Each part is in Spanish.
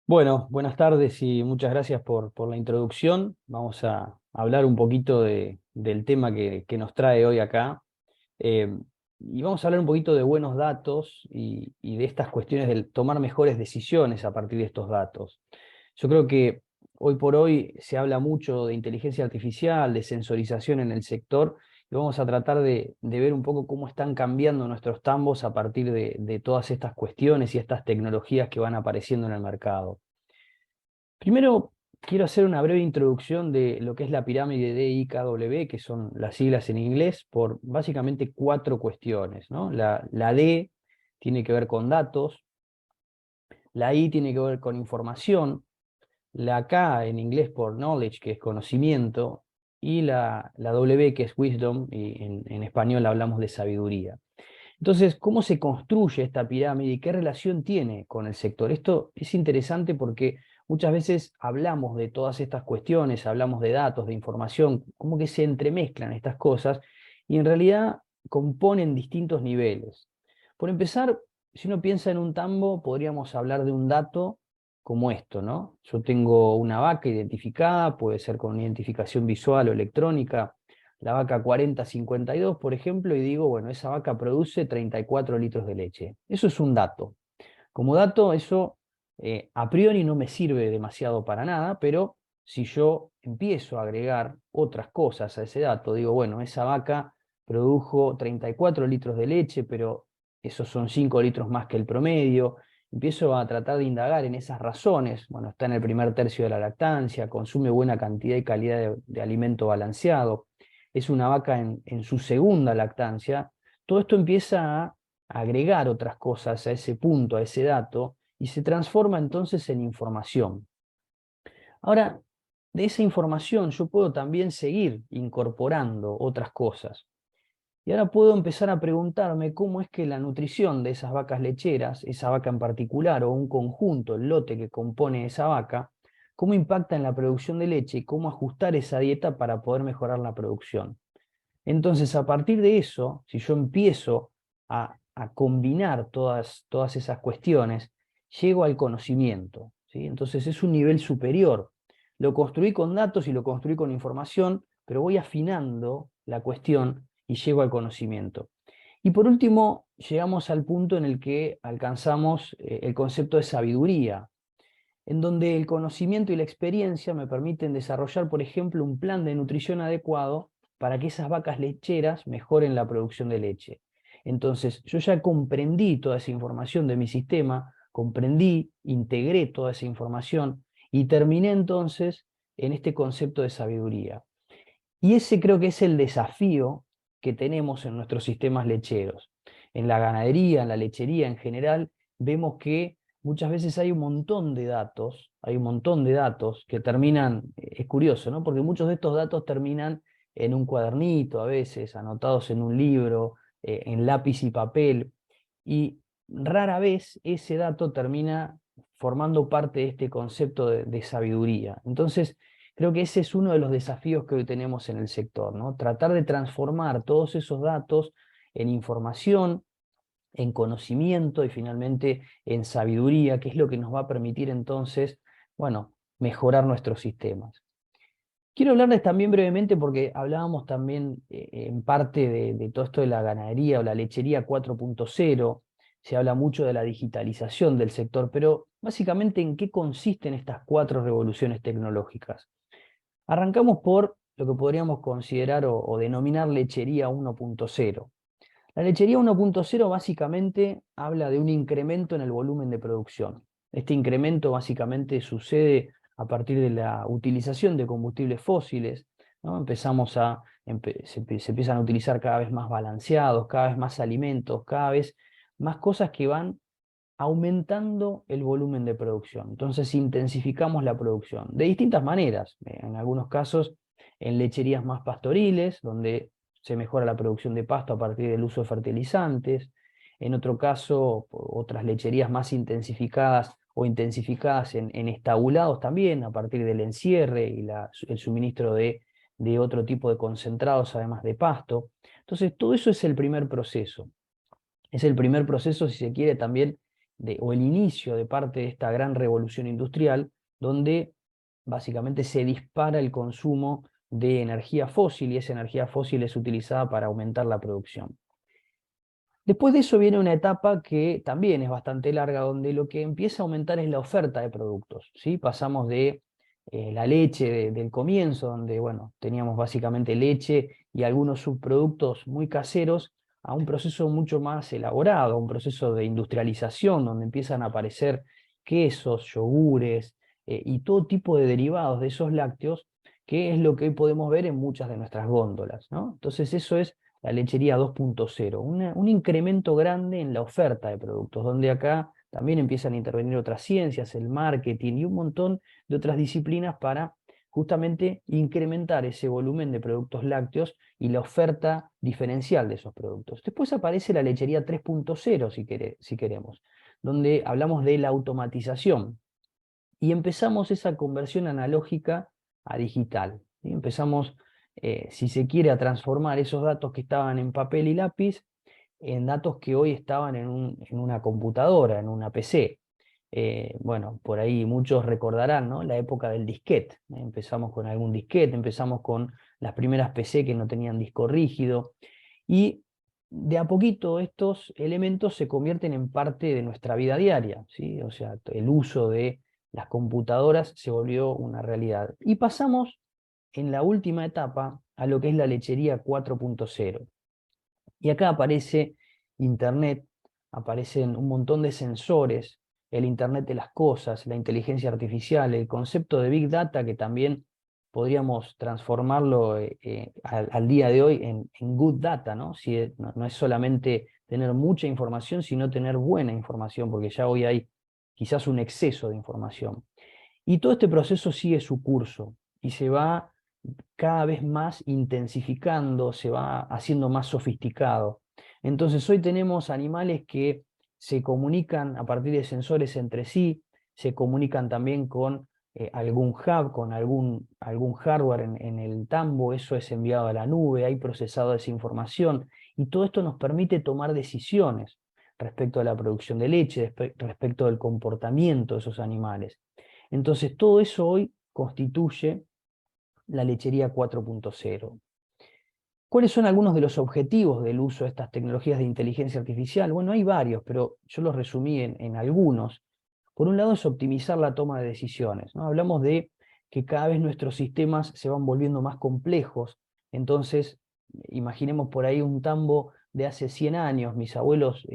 Bueno, buenas tardes y muchas gracias por la introducción. Vamos a hablar un poquito del tema que nos trae hoy acá. Eh, y vamos a hablar un poquito de buenos datos y de estas cuestiones de tomar mejores decisiones a partir de estos datos. Yo creo que hoy por hoy se habla mucho de inteligencia artificial, de sensorización en el sector, y vamos a tratar de ver un poco cómo están cambiando nuestros tambos a partir de todas estas cuestiones y estas tecnologías que van apareciendo en el mercado. Primero, quiero hacer una breve introducción de lo que es la pirámide de IKW, que son las siglas en inglés, por básicamente cuatro cuestiones, ¿no? La D tiene que ver con datos, la I tiene que ver con información, la K en inglés por knowledge, que es conocimiento, y la W, que es wisdom, y en español hablamos de sabiduría. Entonces, ¿cómo se construye esta pirámide y qué relación tiene con el sector? Esto es interesante porque muchas veces hablamos de todas estas cuestiones, hablamos de datos, de información, como que se entremezclan estas cosas y en realidad componen distintos niveles. Por empezar, si uno piensa en un tambo, podríamos hablar de un dato como esto, ¿no? Yo tengo una vaca identificada, puede ser con una identificación visual o electrónica, la vaca 4052, por ejemplo, y digo, bueno, esa vaca produce 34 litros de leche. Eso es un dato. Como dato, eso a priori no me sirve demasiado para nada, pero si yo empiezo a agregar otras cosas a ese dato, digo, bueno, esa vaca produjo 34 litros de leche, pero esos son 5 litros más que el promedio. Empiezo a tratar de indagar en esas razones. Bueno, está en el primer tercio de la lactancia, consume buena cantidad y calidad de alimento balanceado, es una vaca en su segunda lactancia. Todo esto empieza a agregar otras cosas a ese punto, a ese dato, y se transforma entonces en información. Ahora, de esa información yo puedo también seguir incorporando otras cosas. Y ahora puedo empezar a preguntarme cómo es que la nutrición de esas vacas lecheras, esa vaca en particular o un conjunto, el lote que compone esa vaca, cómo impacta en la producción de leche y cómo ajustar esa dieta para poder mejorar la producción. Entonces, a partir de eso, si yo empiezo a combinar todas esas cuestiones, llego al conocimiento, ¿sí? Entonces es un nivel superior. Lo construí con datos y lo construí con información, pero voy afinando la cuestión y llego al conocimiento. Y por último, llegamos al punto en el que alcanzamos el concepto de sabiduría, en donde el conocimiento y la experiencia me permiten desarrollar, por ejemplo, un plan de nutrición adecuado para que esas vacas lecheras mejoren la producción de leche. Entonces, yo ya comprendí toda esa información de mi sistema, comprendí, integré toda esa información y terminé entonces en este concepto de sabiduría. Y ese creo que es el desafío que tenemos en nuestros sistemas lecheros. En la ganadería, en la lechería en general, vemos que muchas veces hay un montón de datos, hay un montón de datos que terminan, es curioso, ¿no? Porque muchos de estos datos terminan en un cuadernito a veces, anotados en un libro, en lápiz y papel, y rara vez ese dato termina formando parte de este concepto de sabiduría. Entonces, creo que ese es uno de los desafíos que hoy tenemos en el sector, ¿no? Tratar de transformar todos esos datos en información, en conocimiento y finalmente en sabiduría, que es lo que nos va a permitir entonces, bueno, mejorar nuestros sistemas. Quiero hablarles también brevemente porque hablábamos también en parte de todo esto de la ganadería o la lechería 4.0. Se habla mucho de la digitalización del sector, pero básicamente ¿en qué consisten estas cuatro revoluciones tecnológicas? Arrancamos por lo que podríamos considerar o denominar lechería 1.0. La lechería 1.0 básicamente habla de un incremento en el volumen de producción. Este incremento básicamente sucede a partir de la utilización de combustibles fósiles, ¿no? Se empiezan a utilizar cada vez más balanceados, cada vez más alimentos, cada vez más cosas que van aumentando el volumen de producción. Entonces intensificamos la producción de distintas maneras. En algunos casos en lecherías más pastoriles, donde se mejora la producción de pasto a partir del uso de fertilizantes. En otro caso, otras lecherías más intensificadas o intensificadas en estabulados también, a partir del encierre y el suministro de otro tipo de concentrados, además de pasto. Entonces, todo eso es el primer proceso. Es el primer proceso, si se quiere, también o el inicio de parte de esta gran revolución industrial, donde básicamente se dispara el consumo de energía fósil, y esa energía fósil es utilizada para aumentar la producción. Después de eso viene una etapa que también es bastante larga, donde lo que empieza a aumentar es la oferta de productos, ¿sí? Pasamos de la leche del comienzo, donde bueno, teníamos básicamente leche y algunos subproductos muy caseros, a un proceso mucho más elaborado, un proceso de industrialización, donde empiezan a aparecer quesos, yogures y todo tipo de derivados de esos lácteos, que es lo que hoy podemos ver en muchas de nuestras góndolas, ¿no? Entonces eso es la lechería 2.0, un incremento grande en la oferta de productos, donde acá también empiezan a intervenir otras ciencias, el marketing y un montón de otras disciplinas para justamente incrementar ese volumen de productos lácteos y la oferta diferencial de esos productos. Después aparece la lechería 3.0, si queremos, donde hablamos de la automatización y empezamos esa conversión analógica a digital, ¿sí? Empezamos, si se quiere, a transformar esos datos que estaban en papel y lápiz en datos que hoy estaban en una computadora, en una PC. Bueno, por ahí muchos recordarán, ¿no?, la época del disquete. Empezamos con algún disquete, empezamos con las primeras PC que no tenían disco rígido, y de a poquito estos elementos se convierten en parte de nuestra vida diaria, ¿sí? O sea, el uso de las computadoras se volvió una realidad. Y pasamos en la última etapa a lo que es la lechería 4.0. Y acá aparece Internet, aparecen un montón de sensores, el Internet de las cosas, la inteligencia artificial, el concepto de Big Data, que también podríamos transformarlo al día de hoy en Good Data, ¿no? No es solamente tener mucha información, sino tener buena información, porque ya hoy hay quizás un exceso de información. Y todo este proceso sigue su curso y se va cada vez más intensificando, se va haciendo más sofisticado. Entonces hoy tenemos animales que se comunican a partir de sensores entre sí, se comunican también con algún hub, con algún hardware en el tambo, eso es enviado a la nube, hay procesado esa información, y todo esto nos permite tomar decisiones respecto a la producción de leche, respecto del comportamiento de esos animales. Entonces todo eso hoy constituye la lechería 4.0. ¿Cuáles son algunos de los objetivos del uso de estas tecnologías de inteligencia artificial? Bueno, hay varios, pero yo los resumí en algunos. Por un lado es optimizar la toma de decisiones, ¿no? Hablamos de que cada vez nuestros sistemas se van volviendo más complejos. Entonces, imaginemos por ahí un tambo de hace 100 años. Mis abuelos,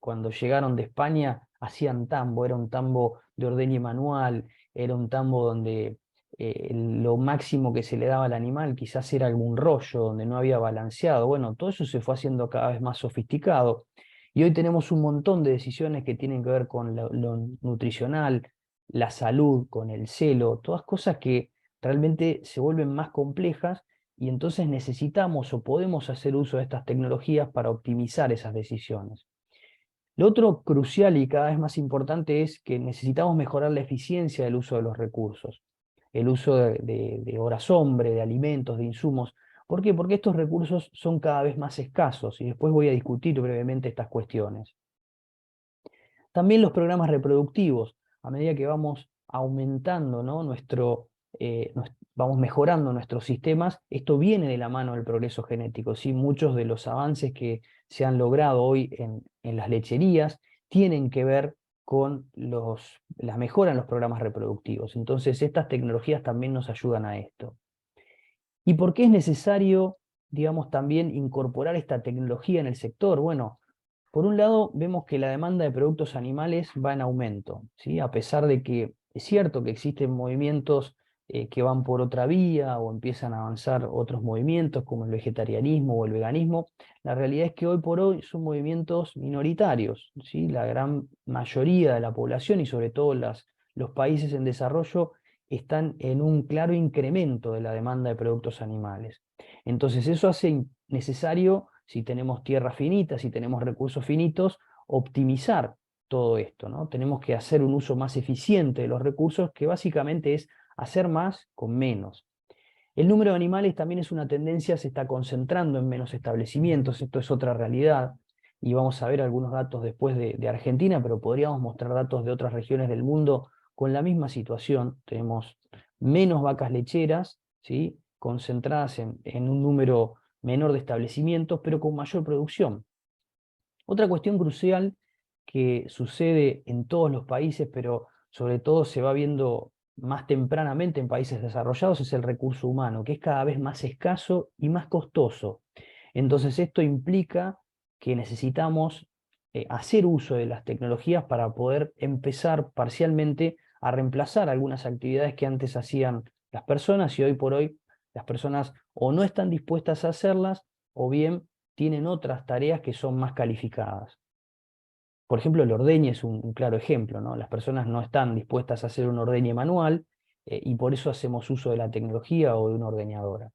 cuando llegaron de España, hacían tambo. Era un tambo de ordeñe manual, era un tambo donde lo máximo que se le daba al animal quizás era algún rollo donde no había balanceado. Bueno, todo eso se fue haciendo cada vez más sofisticado. Y hoy tenemos un montón de decisiones que tienen que ver con lo nutricional, la salud, con el celo, todas cosas que realmente se vuelven más complejas, y entonces necesitamos o podemos hacer uso de estas tecnologías para optimizar esas decisiones. Lo otro crucial y cada vez más importante es que necesitamos mejorar la eficiencia del uso de los recursos, el uso de horas hombre, de alimentos, de insumos. ¿Por qué? Porque estos recursos son cada vez más escasos, y después voy a discutir brevemente estas cuestiones. También los programas reproductivos, a medida que vamos aumentando, ¿no?, vamos mejorando nuestros sistemas, esto viene de la mano del progreso genético, ¿sí? Muchos de los avances que se han logrado hoy en las lecherías tienen que ver con la mejora en los programas reproductivos. Entonces, estas tecnologías también nos ayudan a esto. ¿Y por qué es necesario, digamos, también incorporar esta tecnología en el sector? Bueno, por un lado, vemos que la demanda de productos animales va en aumento, ¿sí? A pesar de que es cierto que existen movimientos que van por otra vía o empiezan a avanzar otros movimientos como el vegetarianismo o el veganismo, la realidad es que hoy por hoy son movimientos minoritarios, ¿sí? La gran mayoría de la población y sobre todo los países en desarrollo están en un claro incremento de la demanda de productos animales. Entonces eso hace necesario, si tenemos tierra finita, si tenemos recursos finitos, optimizar todo esto, ¿no? Tenemos que hacer un uso más eficiente de los recursos, que básicamente es hacer más con menos. El número de animales también es una tendencia, se está concentrando en menos establecimientos, esto es otra realidad. y vamos a ver algunos datos después de Argentina, pero podríamos mostrar datos de otras regiones del mundo con la misma situación. Tenemos menos vacas lecheras, ¿sí?, concentradas en un número menor de establecimientos, pero con mayor producción. Otra cuestión crucial que sucede en todos los países, pero sobre todo se va viendo más tempranamente en países desarrollados, es el recurso humano, que es cada vez más escaso y más costoso. Entonces esto implica que necesitamos hacer uso de las tecnologías para poder empezar parcialmente a reemplazar algunas actividades que antes hacían las personas y hoy por hoy las personas o no están dispuestas a hacerlas o bien tienen otras tareas que son más calificadas. Por ejemplo, el ordeñe es un claro ejemplo, ¿no? Las personas no están dispuestas a hacer un ordeñe manual y por eso hacemos uso de la tecnología o de una ordeñadora.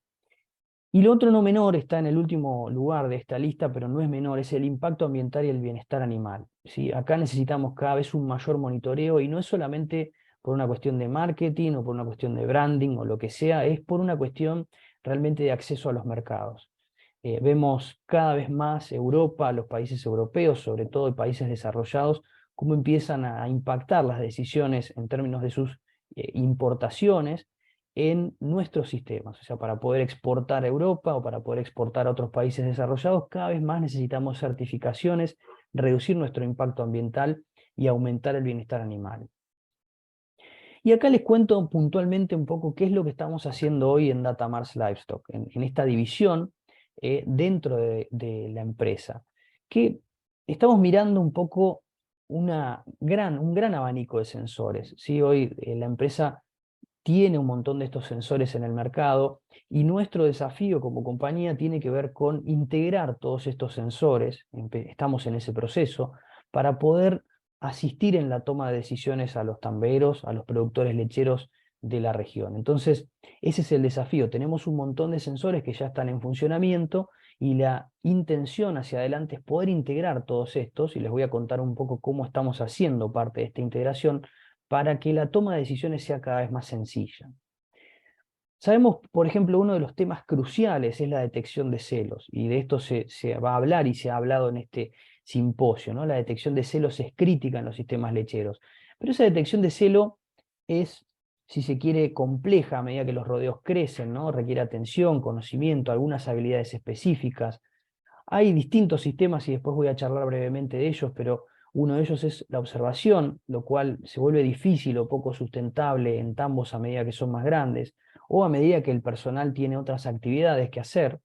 Y lo otro no menor está en el último lugar de esta lista, pero no es menor, es el impacto ambiental y el bienestar animal, ¿sí? Acá necesitamos cada vez un mayor monitoreo y no es solamente por una cuestión de marketing o por una cuestión de branding o lo que sea, es por una cuestión realmente de acceso a los mercados. Vemos cada vez más Europa, los países europeos, sobre todo y países desarrollados, cómo empiezan a impactar las decisiones en términos de sus importaciones en nuestros sistemas. O sea, para poder exportar a Europa o para poder exportar a otros países desarrollados, cada vez más necesitamos certificaciones, reducir nuestro impacto ambiental y aumentar el bienestar animal. Y acá les cuento puntualmente un poco qué es lo que estamos haciendo hoy en Datamars Livestock, en esta división dentro de la empresa, que estamos mirando un poco un gran abanico de sensores, ¿sí? Hoy la empresa tiene un montón de estos sensores en el mercado y nuestro desafío como compañía tiene que ver con integrar todos estos sensores, estamos en ese proceso, para poder asistir en la toma de decisiones a los tamberos, a los productores lecheros de la región. Entonces, ese es el desafío. Tenemos un montón de sensores que ya están en funcionamiento y la intención hacia adelante es poder integrar todos estos, y les voy a contar un poco cómo estamos haciendo parte de esta integración para que la toma de decisiones sea cada vez más sencilla. Sabemos, por ejemplo, uno de los temas cruciales es la detección de celos, y de esto se va a hablar y se ha hablado en este simposio, ¿no? La detección de celos es crítica en los sistemas lecheros, pero esa detección de celo es, si se quiere, compleja a medida que los rodeos crecen, ¿no? Requiere atención, conocimiento, algunas habilidades específicas. Hay distintos sistemas y después voy a charlar brevemente de ellos, pero uno de ellos es la observación, lo cual se vuelve difícil o poco sustentable en tambos a medida que son más grandes, o a medida que el personal tiene otras actividades que hacer.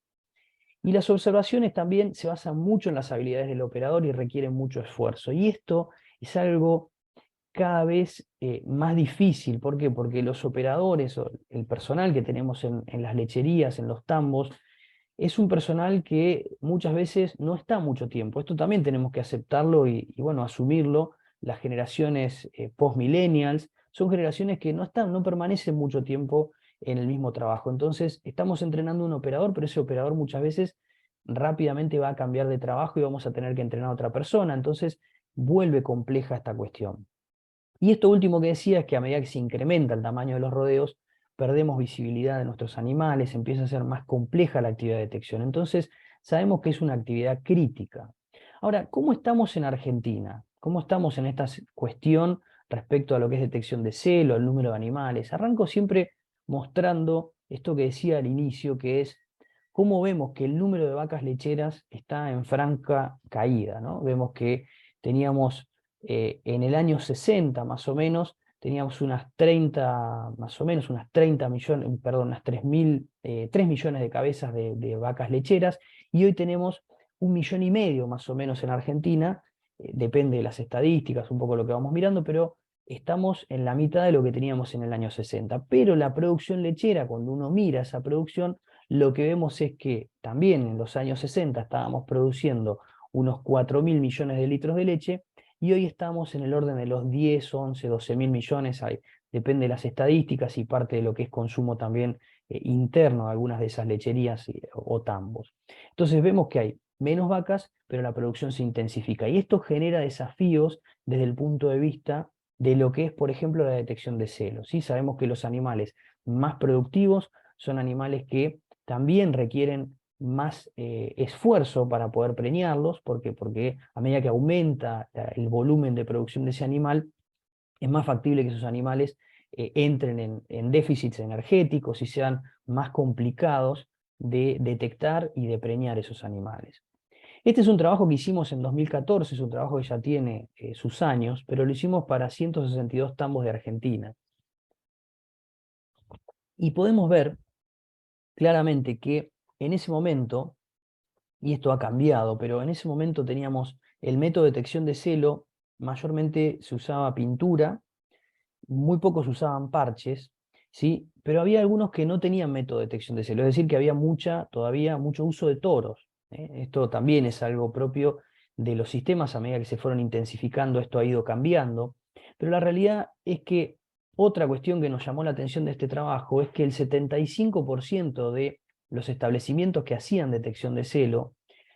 Y las observaciones también se basan mucho en las habilidades del operador y requieren mucho esfuerzo. Y esto es algo cada vez más difícil. ¿Por qué? Porque los operadores o el personal que tenemos en las lecherías, en los tambos, es un personal que muchas veces no está mucho tiempo. Esto también tenemos que aceptarlo y bueno, asumirlo. Las generaciones post-millennials son generaciones que no están, no permanecen mucho tiempo en el mismo trabajo. Entonces, estamos entrenando un operador, pero ese operador muchas veces rápidamente va a cambiar de trabajo y vamos a tener que entrenar a otra persona. Entonces, vuelve compleja esta cuestión. Y esto último que decía es que a medida que se incrementa el tamaño de los rodeos, perdemos visibilidad de nuestros animales, empieza a ser más compleja la actividad de detección. Entonces, sabemos que es una actividad crítica. Ahora, ¿cómo estamos en Argentina? ¿Cómo estamos en esta cuestión respecto a lo que es detección de celo, el número de animales? Arranco siempre mostrando esto que decía al inicio, que es cómo vemos que el número de vacas lecheras está en franca caída, ¿no? Vemos que teníamos en el año 60 más o menos, teníamos unas 30, más o menos unas 30 millones, perdón, unas 3 millones de cabezas de vacas lecheras, y hoy tenemos 1,5 millones más o menos en Argentina, depende de las estadísticas, un poco lo que vamos mirando, pero estamos en la mitad de lo que teníamos en el año 60. Pero la producción lechera, cuando uno mira esa producción, lo que vemos es que también en los años 60 estábamos produciendo unos 4.000 millones de litros de leche, y hoy estamos en el orden de los 10, 11, 12.000 millones, depende de las estadísticas y parte de lo que es consumo también interno de algunas de esas lecherías o tambos. Entonces vemos que hay menos vacas, pero la producción se intensifica. Y esto genera desafíos desde el punto de vista de lo que es, por ejemplo, la detección de celos, ¿sí? Sabemos que los animales más productivos son animales que también requieren más esfuerzo para poder preñarlos, porque a medida que aumenta el volumen de producción de ese animal, es más factible que esos animales entren en déficits energéticos y sean más complicados de detectar y de preñar esos animales. Este es un trabajo que hicimos en 2014, es un trabajo que ya tiene sus años, pero lo hicimos para 162 tambos de Argentina. Y podemos ver claramente que en ese momento, y esto ha cambiado, pero en ese momento teníamos el método de detección de celo, mayormente se usaba pintura, muy pocos usaban parches, ¿sí? Pero había algunos que no tenían método de detección de celo, es decir, que había todavía mucho uso de toros. Esto también es algo propio de los sistemas, a medida que se fueron intensificando, esto ha ido cambiando, pero la realidad es que otra cuestión que nos llamó la atención de este trabajo es que el 75% de los establecimientos que hacían detección de celo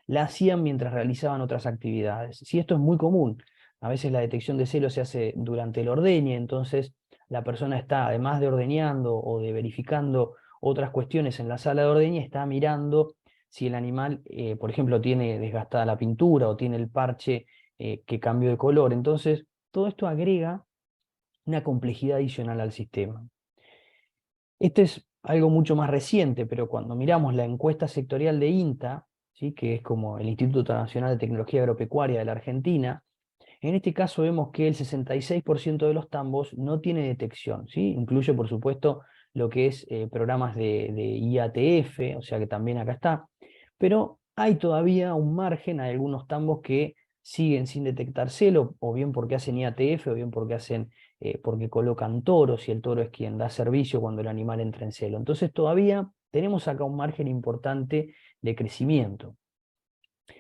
la hacían mientras realizaban otras actividades. Sí, esto es muy común. A veces la detección de celo se hace durante el ordeñe, entonces la persona está, además de ordeñando o de verificando otras cuestiones en la sala de ordeñe, está mirando si el animal, por ejemplo, tiene desgastada la pintura o tiene el parche que cambió de color. Entonces, todo esto agrega una complejidad adicional al sistema. Este es algo mucho más reciente, pero cuando miramos la encuesta sectorial de INTA, ¿sí?, que es como el Instituto Nacional de Tecnología Agropecuaria de la Argentina, en este caso vemos que el 66% de los tambos no tiene detección, ¿sí? Incluye, por supuesto, lo que es programas de IATF, o sea que también acá está, pero hay todavía un margen, hay algunos tambos que siguen sin detectar celo, o bien porque hacen IATF, o bien porque colocan toros, y el toro es quien da servicio cuando el animal entra en celo. Entonces todavía tenemos acá un margen importante de crecimiento.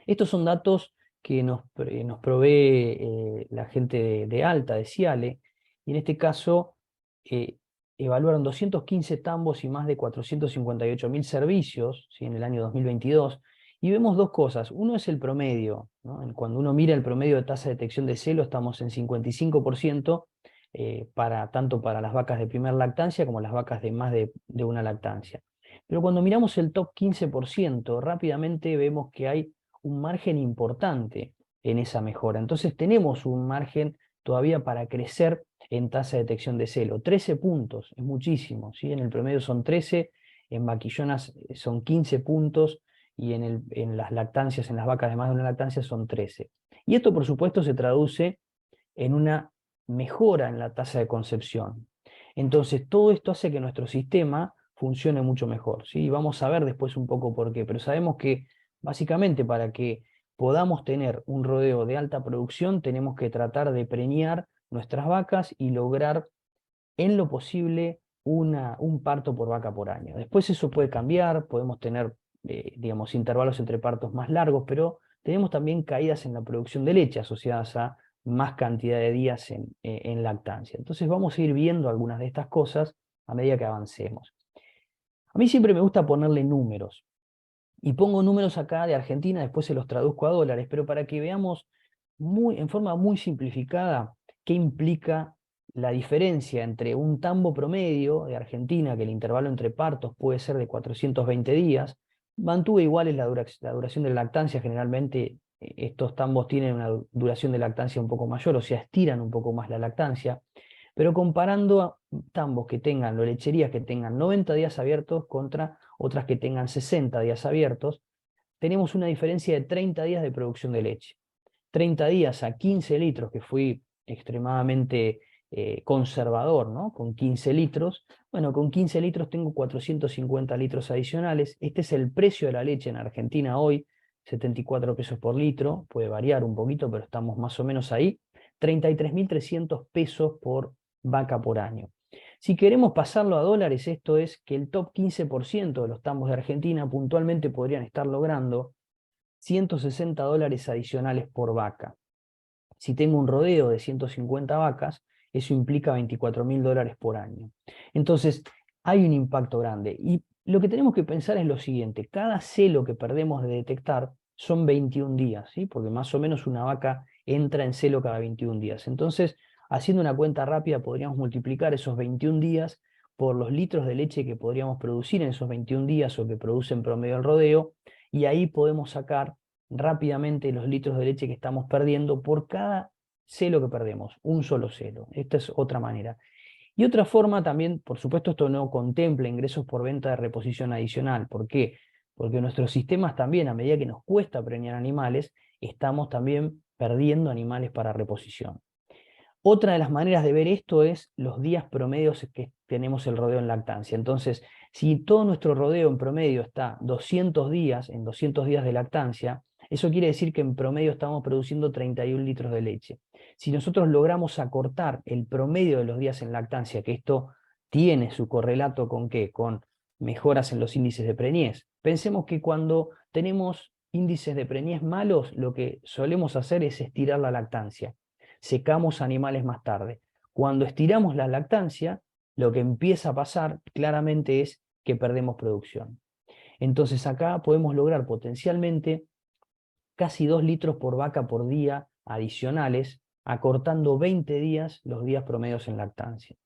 Estos son datos que nos provee la gente de Alta, de Ciale, y en este caso eh, evaluaron 215 tambos y más de 458.000 servicios, ¿sí?, en el año 2022, y vemos dos cosas. Uno es el promedio, ¿no? Cuando uno mira el promedio de tasa de detección de celo, estamos en 55%, tanto para las vacas de primer lactancia como las vacas de más de una lactancia. Pero cuando miramos el top 15%, rápidamente vemos que hay un margen importante en esa mejora. Entonces tenemos un margen todavía para crecer en tasa de detección de celo. 13 puntos, es muchísimo, ¿sí? En el promedio son 13, en vaquillonas son 15 puntos y en las lactancias, en las vacas de más de una lactancia son 13. Y esto, por supuesto, se traduce en una mejora en la tasa de concepción. Entonces, todo esto hace que nuestro sistema funcione mucho mejor, ¿sí? Vamos a ver después un poco por qué, pero sabemos que básicamente para que podamos tener un rodeo de alta producción, tenemos que tratar de preñar nuestras vacas y lograr en lo posible un parto por vaca por año. Después eso puede cambiar, podemos tener, digamos, intervalos entre partos más largos, pero tenemos también caídas en la producción de leche asociadas a más cantidad de días en lactancia. Entonces vamos a ir viendo algunas de estas cosas a medida que avancemos. A mí siempre me gusta ponerle números, y pongo números acá de Argentina, después se los traduzco a dólares, pero para que veamos en forma muy simplificada qué implica la diferencia entre un tambo promedio de Argentina, que el intervalo entre partos puede ser de 420 días, mantuve igual la duración de la lactancia. Generalmente estos tambos tienen una duración de lactancia un poco mayor, o sea, estiran un poco más la lactancia, pero comparando a tambos que tengan, o lecherías que tengan 90 días abiertos contra otras que tengan 60 días abiertos, tenemos una diferencia de 30 días de producción de leche. 30 días a 15 litros, que fui extremadamente conservador, ¿no? Con 15 litros. Bueno, con 15 litros tengo 450 litros adicionales. Este es el precio de la leche en Argentina hoy, 74 pesos por litro. Puede variar un poquito, pero estamos más o menos ahí. 33.300 pesos por vaca por año. Si queremos pasarlo a dólares, esto es que el top 15% de los tambos de Argentina puntualmente podrían estar logrando $160 adicionales por vaca. Si tengo un rodeo de 150 vacas, eso implica $24.000 por año. Entonces, hay un impacto grande. Y lo que tenemos que pensar es lo siguiente: cada celo que perdemos de detectar son 21 días, ¿sí? Porque más o menos una vaca entra en celo cada 21 días. Entonces, haciendo una cuenta rápida, podríamos multiplicar esos 21 días por los litros de leche que podríamos producir en esos 21 días, o que produce en promedio el rodeo, y ahí podemos sacar rápidamente los litros de leche que estamos perdiendo por cada celo que perdemos, un solo celo. Esta es otra manera. Y otra forma también, por supuesto, esto no contempla ingresos por venta de reposición adicional. ¿Por qué? Porque nuestros sistemas también, a medida que nos cuesta preñar animales, estamos también perdiendo animales para reposición. Otra de las maneras de ver esto es los días promedios que tenemos el rodeo en lactancia. Entonces, si todo nuestro rodeo en promedio está 200 días, en 200 días de lactancia, eso quiere decir que en promedio estamos produciendo 31 litros de leche. Si nosotros logramos acortar el promedio de los días en lactancia, que esto tiene su correlato con ¿qué? Con mejoras en los índices de preñez. Pensemos que cuando tenemos índices de preñez malos, lo que solemos hacer es estirar la lactancia. Secamos animales más tarde. Cuando estiramos la lactancia, lo que empieza a pasar claramente es que perdemos producción. Entonces acá podemos lograr potencialmente casi 2 litros por vaca por día adicionales, acortando 20 días los días promedios en lactancia.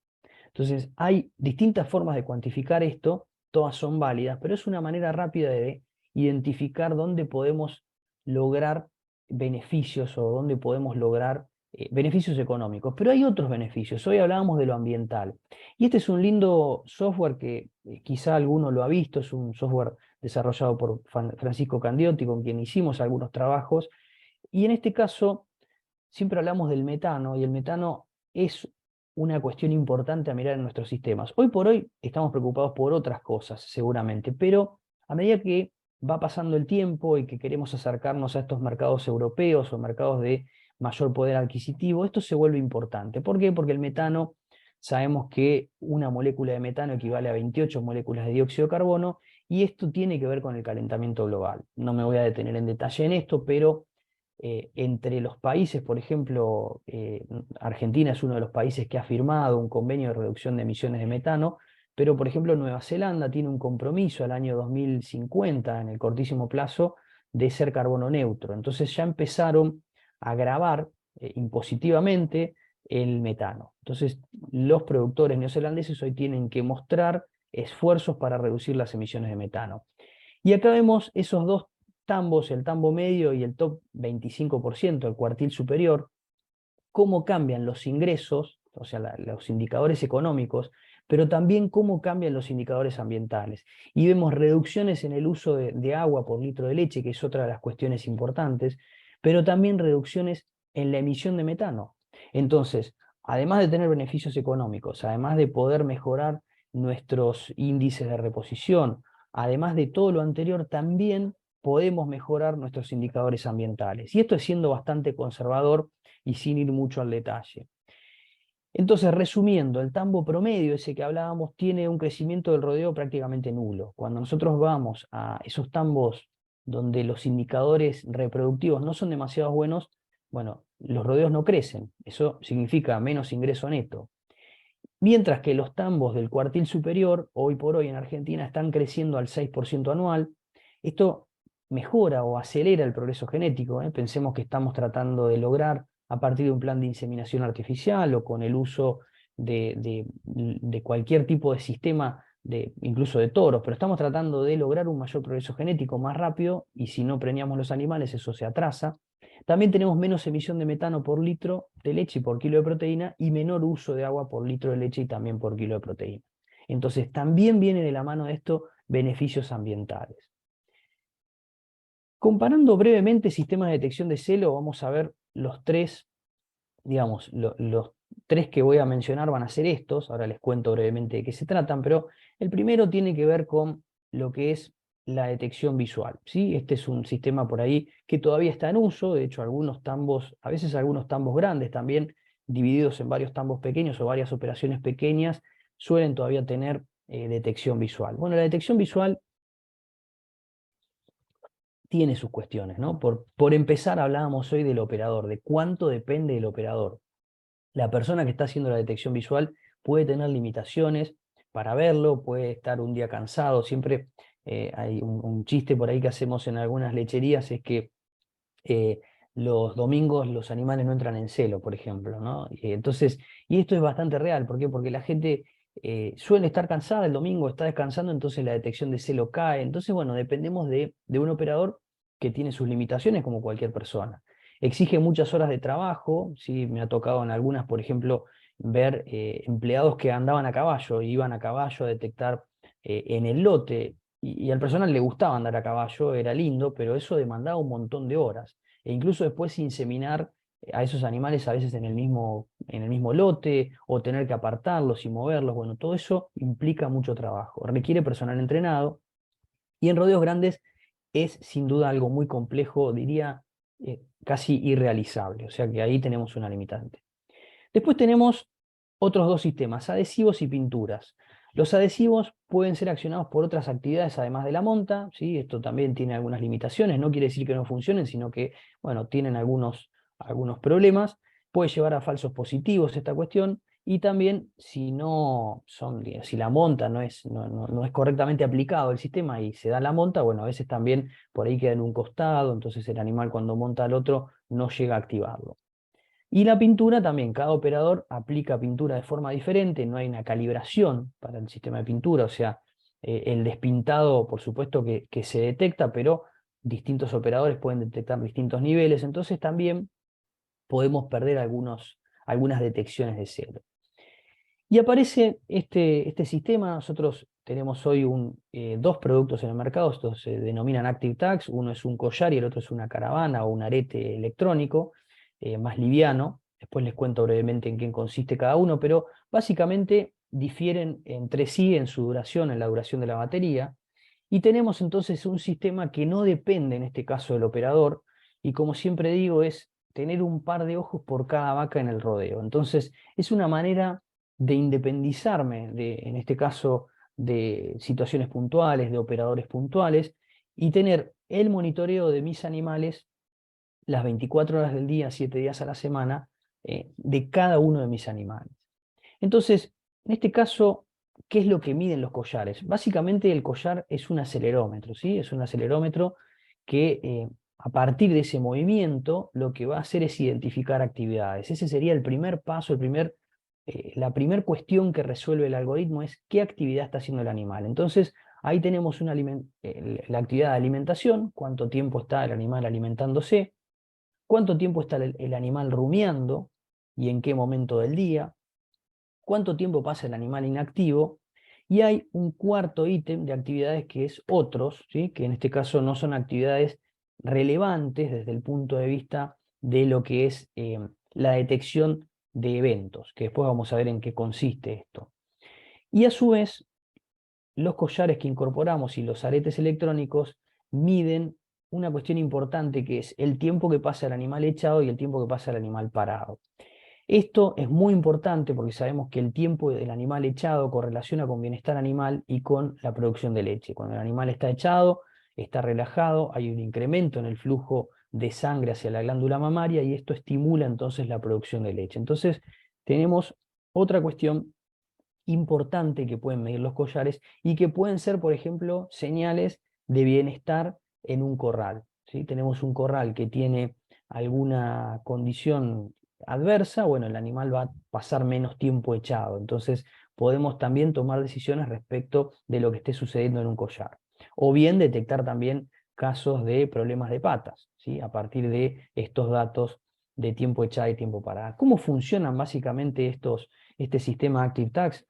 Entonces hay distintas formas de cuantificar esto, todas son válidas, pero es una manera rápida de identificar dónde podemos lograr beneficios o dónde podemos lograr beneficios económicos. Pero hay otros beneficios. Hoy hablábamos de lo ambiental. Y este es un lindo software que quizá alguno lo ha visto, es un software desarrollado por Francisco Candiotti, con quien hicimos algunos trabajos. Y en este caso, siempre hablamos del metano, y el metano es una cuestión importante a mirar en nuestros sistemas. Hoy por hoy estamos preocupados por otras cosas, seguramente, pero a medida que va pasando el tiempo y que queremos acercarnos a estos mercados europeos o mercados de mayor poder adquisitivo, esto se vuelve importante. ¿Por qué? Porque el metano, sabemos que una molécula de metano equivale a 28 moléculas de dióxido de carbono, y esto tiene que ver con el calentamiento global. No me voy a detener en detalle en esto, pero entre los países, por ejemplo, Argentina es uno de los países que ha firmado un convenio de reducción de emisiones de metano, pero por ejemplo Nueva Zelanda tiene un compromiso al año 2050, en el cortísimo plazo, de ser carbono neutro. Entonces ya empezaron a gravar impositivamente el metano. Entonces los productores neozelandeses hoy tienen que mostrar esfuerzos para reducir las emisiones de metano. Y acá vemos esos dos tambos, el tambo medio y el top 25%, el cuartil superior, cómo cambian los ingresos, o sea, los indicadores económicos, pero también cómo cambian los indicadores ambientales. Y vemos reducciones en el uso de agua por litro de leche, que es otra de las cuestiones importantes, pero también reducciones en la emisión de metano. Entonces, además de tener beneficios económicos, además de poder mejorar nuestros índices de reposición, además de todo lo anterior, también podemos mejorar nuestros indicadores ambientales. Y esto es siendo bastante conservador y sin ir mucho al detalle. Entonces, resumiendo, el tambo promedio, ese que hablábamos, tiene un crecimiento del rodeo prácticamente nulo. Cuando nosotros vamos a esos tambos donde los indicadores reproductivos no son demasiado buenos, bueno, los rodeos no crecen. Eso significa menos ingreso neto. Mientras que los tambos del cuartil superior, hoy por hoy en Argentina, están creciendo al 6% anual. Esto mejora o acelera el progreso genético. Pensemos que estamos tratando de lograr, a partir de un plan de inseminación artificial o con el uso de cualquier tipo de sistema, incluso de toros, pero estamos tratando de lograr un mayor progreso genético más rápido, y si no preñamos los animales eso se atrasa. También tenemos menos emisión de metano por litro de leche y por kilo de proteína, y menor uso de agua por litro de leche y también por kilo de proteína. Entonces también viene de la mano de esto beneficios ambientales. Comparando brevemente sistemas de detección de celo, vamos a ver los tres, digamos, los tres que voy a mencionar van a ser estos. Ahora les cuento brevemente de qué se tratan, pero el primero tiene que ver con lo que es la detección visual, ¿sí? Este es un sistema por ahí que todavía está en uso. De hecho, algunos tambos, a veces algunos tambos grandes también, divididos en varios tambos pequeños o varias operaciones pequeñas, suelen todavía tener detección visual. Bueno, la detección visual tiene sus cuestiones, ¿no? Por empezar, hablábamos hoy del operador, de cuánto depende del operador. La persona que está haciendo la detección visual puede tener limitaciones para verlo, puede estar un día cansado. Siempre hay un chiste por ahí que hacemos en algunas lecherías, es que los domingos los animales no entran en celo, por ejemplo, ¿no? Entonces, y esto es bastante real. ¿Por qué? Porque la gente suele estar cansada el domingo, está descansando, entonces la detección de celo cae. Entonces, bueno, dependemos de un operador que tiene sus limitaciones como cualquier persona. Exige muchas horas de trabajo, ¿sí? Me ha tocado en algunas, por ejemplo, ver empleados que andaban a caballo, iban a caballo a detectar en el lote, y al personal le gustaba andar a caballo, era lindo, pero eso demandaba un montón de horas. E incluso después inseminar a esos animales a veces en el mismo lote, o tener que apartarlos y moverlos, bueno, todo eso implica mucho trabajo, requiere personal entrenado, y en rodeos grandes es sin duda algo muy complejo, diría casi irrealizable, o sea que ahí tenemos una limitante. Después tenemos otros dos sistemas, adhesivos y pinturas. Los adhesivos pueden ser accionados por otras actividades además de la monta, ¿sí? Esto también tiene algunas limitaciones, no quiere decir que no funcionen, sino que, bueno, tienen algunos problemas. Puede llevar a falsos positivos esta cuestión, y también si no son, si la monta no es correctamente aplicado el sistema y se da la monta, bueno, a veces también por ahí queda en un costado, entonces el animal cuando monta al otro no llega a activarlo. Y la pintura también, cada operador aplica pintura de forma diferente, no hay una calibración para el sistema de pintura, o sea, el despintado por supuesto que se detecta, pero distintos operadores pueden detectar distintos niveles, entonces también podemos perder algunas detecciones de cero. Y aparece este sistema. Nosotros tenemos hoy dos productos en el mercado, estos se denominan Active Tags, uno es un collar y el otro es una caravana o un arete electrónico, más liviano. Después les cuento brevemente en qué consiste cada uno, pero básicamente difieren entre sí en su duración, en la duración de la batería, y tenemos entonces un sistema que no depende en este caso del operador, y como siempre digo, es tener un par de ojos por cada vaca en el rodeo. Entonces es una manera de independizarme, en este caso, de situaciones puntuales, de operadores puntuales, y tener el monitoreo de mis animales las 24 horas del día, 7 días a la semana, de cada uno de mis animales. Entonces, en este caso, ¿qué es lo que miden los collares? Básicamente el collar es un acelerómetro, ¿sí? Es un acelerómetro que a partir de ese movimiento lo que va a hacer es identificar actividades. Ese sería el primer paso, la primera cuestión que resuelve el algoritmo es qué actividad está haciendo el animal. Entonces, ahí tenemos la actividad de alimentación, cuánto tiempo está el animal alimentándose, cuánto tiempo está el animal rumiando y en qué momento del día, cuánto tiempo pasa el animal inactivo, y hay un cuarto ítem de actividades que es otros, ¿sí? Que en este caso no son actividades relevantes desde el punto de vista de lo que es la detección de eventos, que después vamos a ver en qué consiste esto. Y a su vez, los collares que incorporamos y los aretes electrónicos miden una cuestión importante, que es el tiempo que pasa el animal echado y el tiempo que pasa el animal parado. Esto es muy importante porque sabemos que el tiempo del animal echado correlaciona con bienestar animal y con la producción de leche. Cuando el animal está echado, está relajado, hay un incremento en el flujo de sangre hacia la glándula mamaria, y esto estimula entonces la producción de leche. Entonces tenemos otra cuestión importante que pueden medir los collares y que pueden ser, por ejemplo, señales de bienestar en un corral, ¿sí? Tenemos un corral que tiene alguna condición adversa, bueno, el animal va a pasar menos tiempo echado, entonces podemos también tomar decisiones respecto de lo que esté sucediendo en un collar. O bien detectar también casos de problemas de patas, ¿sí? A partir de estos datos de tiempo echado y tiempo parado. ¿Cómo funcionan básicamente este sistema Active Tags?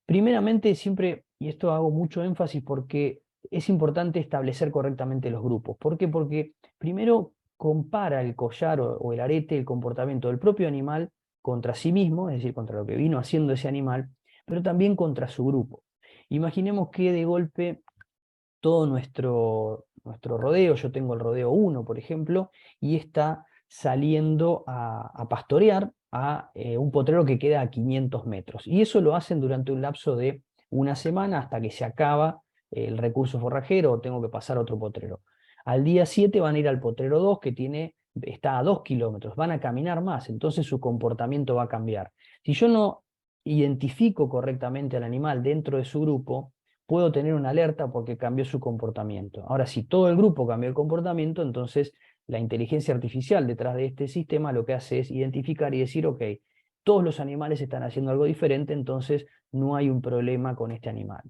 Primeramente, siempre, y esto hago mucho énfasis porque es importante establecer correctamente los grupos. ¿Por qué? Porque primero compara el collar o el arete el comportamiento del propio animal contra sí mismo, es decir, contra lo que vino haciendo ese animal, pero también contra su grupo. Imaginemos que de golpe todo nuestro rodeo, yo tengo el rodeo 1, por ejemplo, y está saliendo a pastorear a un potrero que queda a 500 metros. Y eso lo hacen durante un lapso de una semana hasta que se acaba el recurso forrajero o tengo que pasar a otro potrero. Al día 7 van a ir al potrero 2 que está a 2 kilómetros, van a caminar más, entonces su comportamiento va a cambiar. Si yo no identifico correctamente al animal dentro de su grupo, puedo tener una alerta porque cambió su comportamiento. Ahora, si todo el grupo cambió el comportamiento, entonces la inteligencia artificial detrás de este sistema lo que hace es identificar y decir, ok, todos los animales están haciendo algo diferente, entonces no hay un problema con este animal.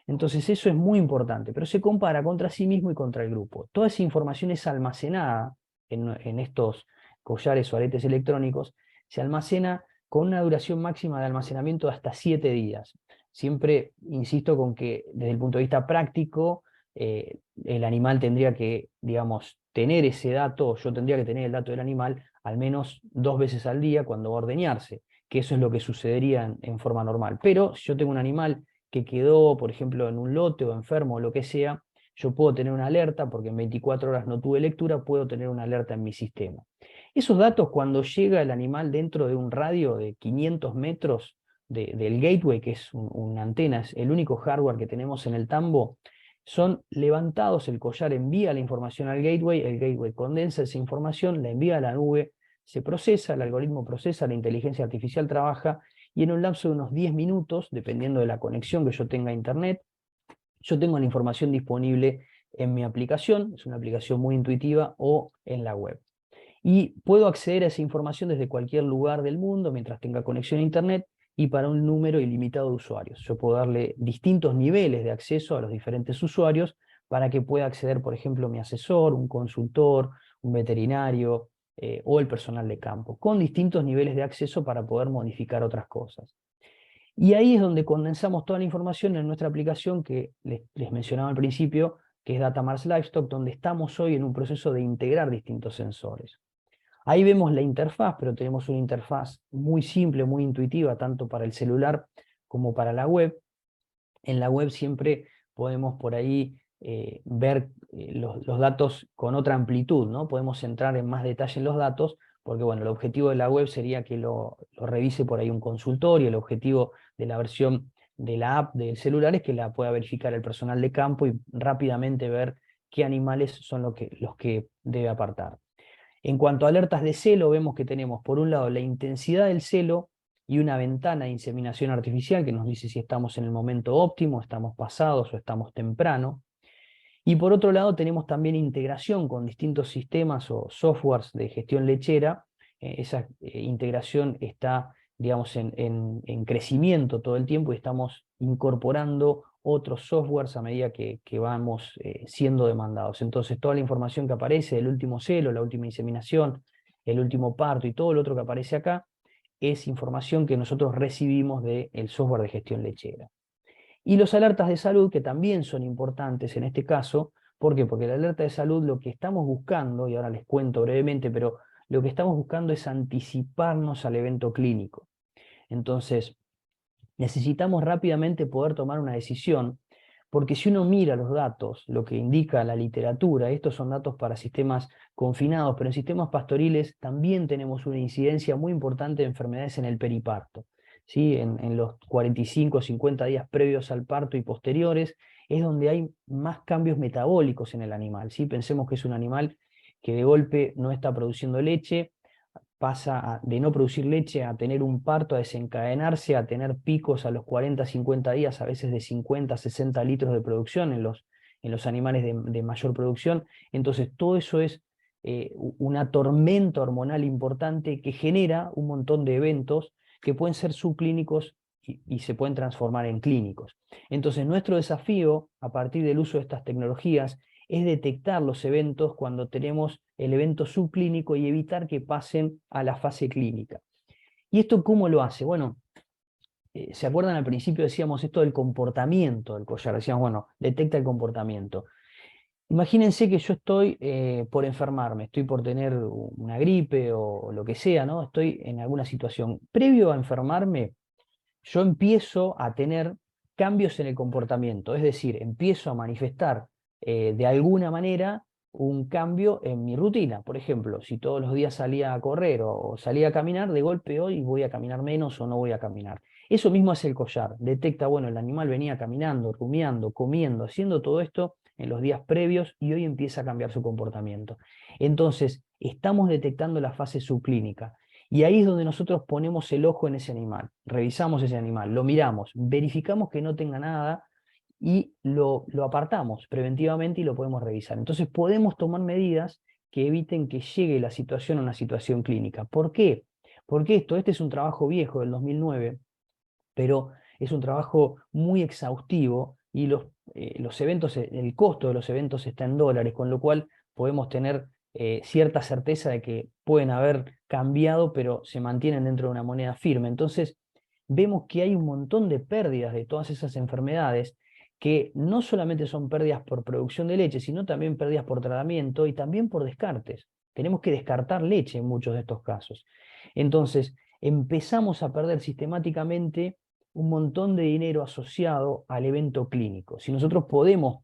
Entonces eso es muy importante, pero se compara contra sí mismo y contra el grupo. Toda esa información es almacenada en estos collares o aretes electrónicos, se almacena con una duración máxima de almacenamiento de hasta 7 días. Siempre insisto con que desde el punto de vista práctico, el animal tendría que, digamos, tener ese dato, yo tendría que tener el dato del animal al menos 2 veces al día cuando va a ordeñarse, que eso es lo que sucedería en forma normal. Pero si yo tengo un animal que quedó, por ejemplo, en un lote o enfermo o lo que sea, yo puedo tener una alerta, porque en 24 horas no tuve lectura, puedo tener una alerta en mi sistema. Esos datos, cuando llega el animal dentro de un radio de 500 metros del gateway, que es una antena, es el único hardware que tenemos en el tambo, son levantados, el collar envía la información al gateway, el gateway condensa esa información, la envía a la nube, se procesa, el algoritmo procesa, la inteligencia artificial trabaja, y en un lapso de unos 10 minutos, dependiendo de la conexión que yo tenga a internet, yo tengo la información disponible en mi aplicación, es una aplicación muy intuitiva, o en la web. Y puedo acceder a esa información desde cualquier lugar del mundo mientras tenga conexión a internet y para un número ilimitado de usuarios. Yo puedo darle distintos niveles de acceso a los diferentes usuarios para que pueda acceder, por ejemplo, mi asesor, un consultor, un veterinario o el personal de campo, con distintos niveles de acceso para poder modificar otras cosas. Y ahí es donde condensamos toda la información en nuestra aplicación que les mencionaba al principio, que es Datamars Livestock, donde estamos hoy en un proceso de integrar distintos sensores. Ahí vemos la interfaz, pero tenemos una interfaz muy simple, muy intuitiva, tanto para el celular como para la web. En la web siempre podemos por ahí ver los datos con otra amplitud, ¿no? Podemos entrar en más detalle en los datos, porque bueno, el objetivo de la web sería que lo revise por ahí un consultor, y el objetivo de la versión de la app del celular es que la pueda verificar el personal de campo y rápidamente ver qué animales son los que debe apartar. En cuanto a alertas de celo, vemos que tenemos por un lado la intensidad del celo y una ventana de inseminación artificial que nos dice si estamos en el momento óptimo, estamos pasados o estamos temprano. Y por otro lado tenemos también integración con distintos sistemas o softwares de gestión lechera. Esa integración está, digamos, en crecimiento todo el tiempo, y estamos incorporando otros softwares a medida que vamos siendo demandados. Entonces toda la información que aparece, el último celo, la última inseminación, el último parto y todo lo otro que aparece acá, es información que nosotros recibimos del software de gestión lechera. Y los alertas de salud, que también son importantes en este caso. ¿Por qué? Porque la alerta de salud, lo que estamos buscando, y ahora les cuento brevemente, pero lo que estamos buscando es anticiparnos al evento clínico. Entonces, necesitamos rápidamente poder tomar una decisión, porque si uno mira los datos, lo que indica la literatura, estos son datos para sistemas confinados, pero en sistemas pastoriles también tenemos una incidencia muy importante de enfermedades en el periparto. ¿Sí? En los 45 o 50 días previos al parto y posteriores es donde hay más cambios metabólicos en el animal. ¿Sí? Pensemos que es un animal que de golpe no está produciendo leche, pasa de no producir leche a tener un parto, a desencadenarse, a tener picos a los 40, 50 días, a veces de 50, 60 litros de producción en los animales de mayor producción. Entonces todo eso es una tormenta hormonal importante que genera un montón de eventos que pueden ser subclínicos y se pueden transformar en clínicos. Entonces nuestro desafío a partir del uso de estas tecnologías es detectar los eventos cuando tenemos el evento subclínico y evitar que pasen a la fase clínica. ¿Y esto cómo lo hace? Bueno, ¿se acuerdan al principio decíamos esto del comportamiento del collar? Decíamos, bueno, detecta el comportamiento. Imagínense que yo estoy por enfermarme, estoy por tener una gripe o lo que sea, ¿no? Estoy en alguna situación. Previo a enfermarme, yo empiezo a tener cambios en el comportamiento, es decir, empiezo a manifestar de alguna manera un cambio en mi rutina. Por ejemplo, si todos los días salía a correr o salía a caminar, de golpe hoy voy a caminar menos o no voy a caminar. Eso mismo hace el collar, detecta, bueno, el animal venía caminando, rumiando, comiendo, haciendo todo esto en los días previos y hoy empieza a cambiar su comportamiento. Entonces, estamos detectando la fase subclínica. Y ahí es donde nosotros ponemos el ojo en ese animal, revisamos ese animal, lo miramos, verificamos que no tenga nada y lo apartamos preventivamente y lo podemos revisar. Entonces podemos tomar medidas que eviten que llegue la situación a una situación clínica. ¿Por qué? ¿Por qué esto? Este es un trabajo viejo del 2009, pero es un trabajo muy exhaustivo y los eventos, el costo de los eventos está en dólares, con lo cual podemos tener cierta certeza de que pueden haber cambiado, pero se mantienen dentro de una moneda firme. Entonces, vemos que hay un montón de pérdidas de todas esas enfermedades que no solamente son pérdidas por producción de leche, sino también pérdidas por tratamiento y también por descartes. Tenemos que descartar leche en muchos de estos casos. Entonces, empezamos a perder sistemáticamente un montón de dinero asociado al evento clínico. Si nosotros podemos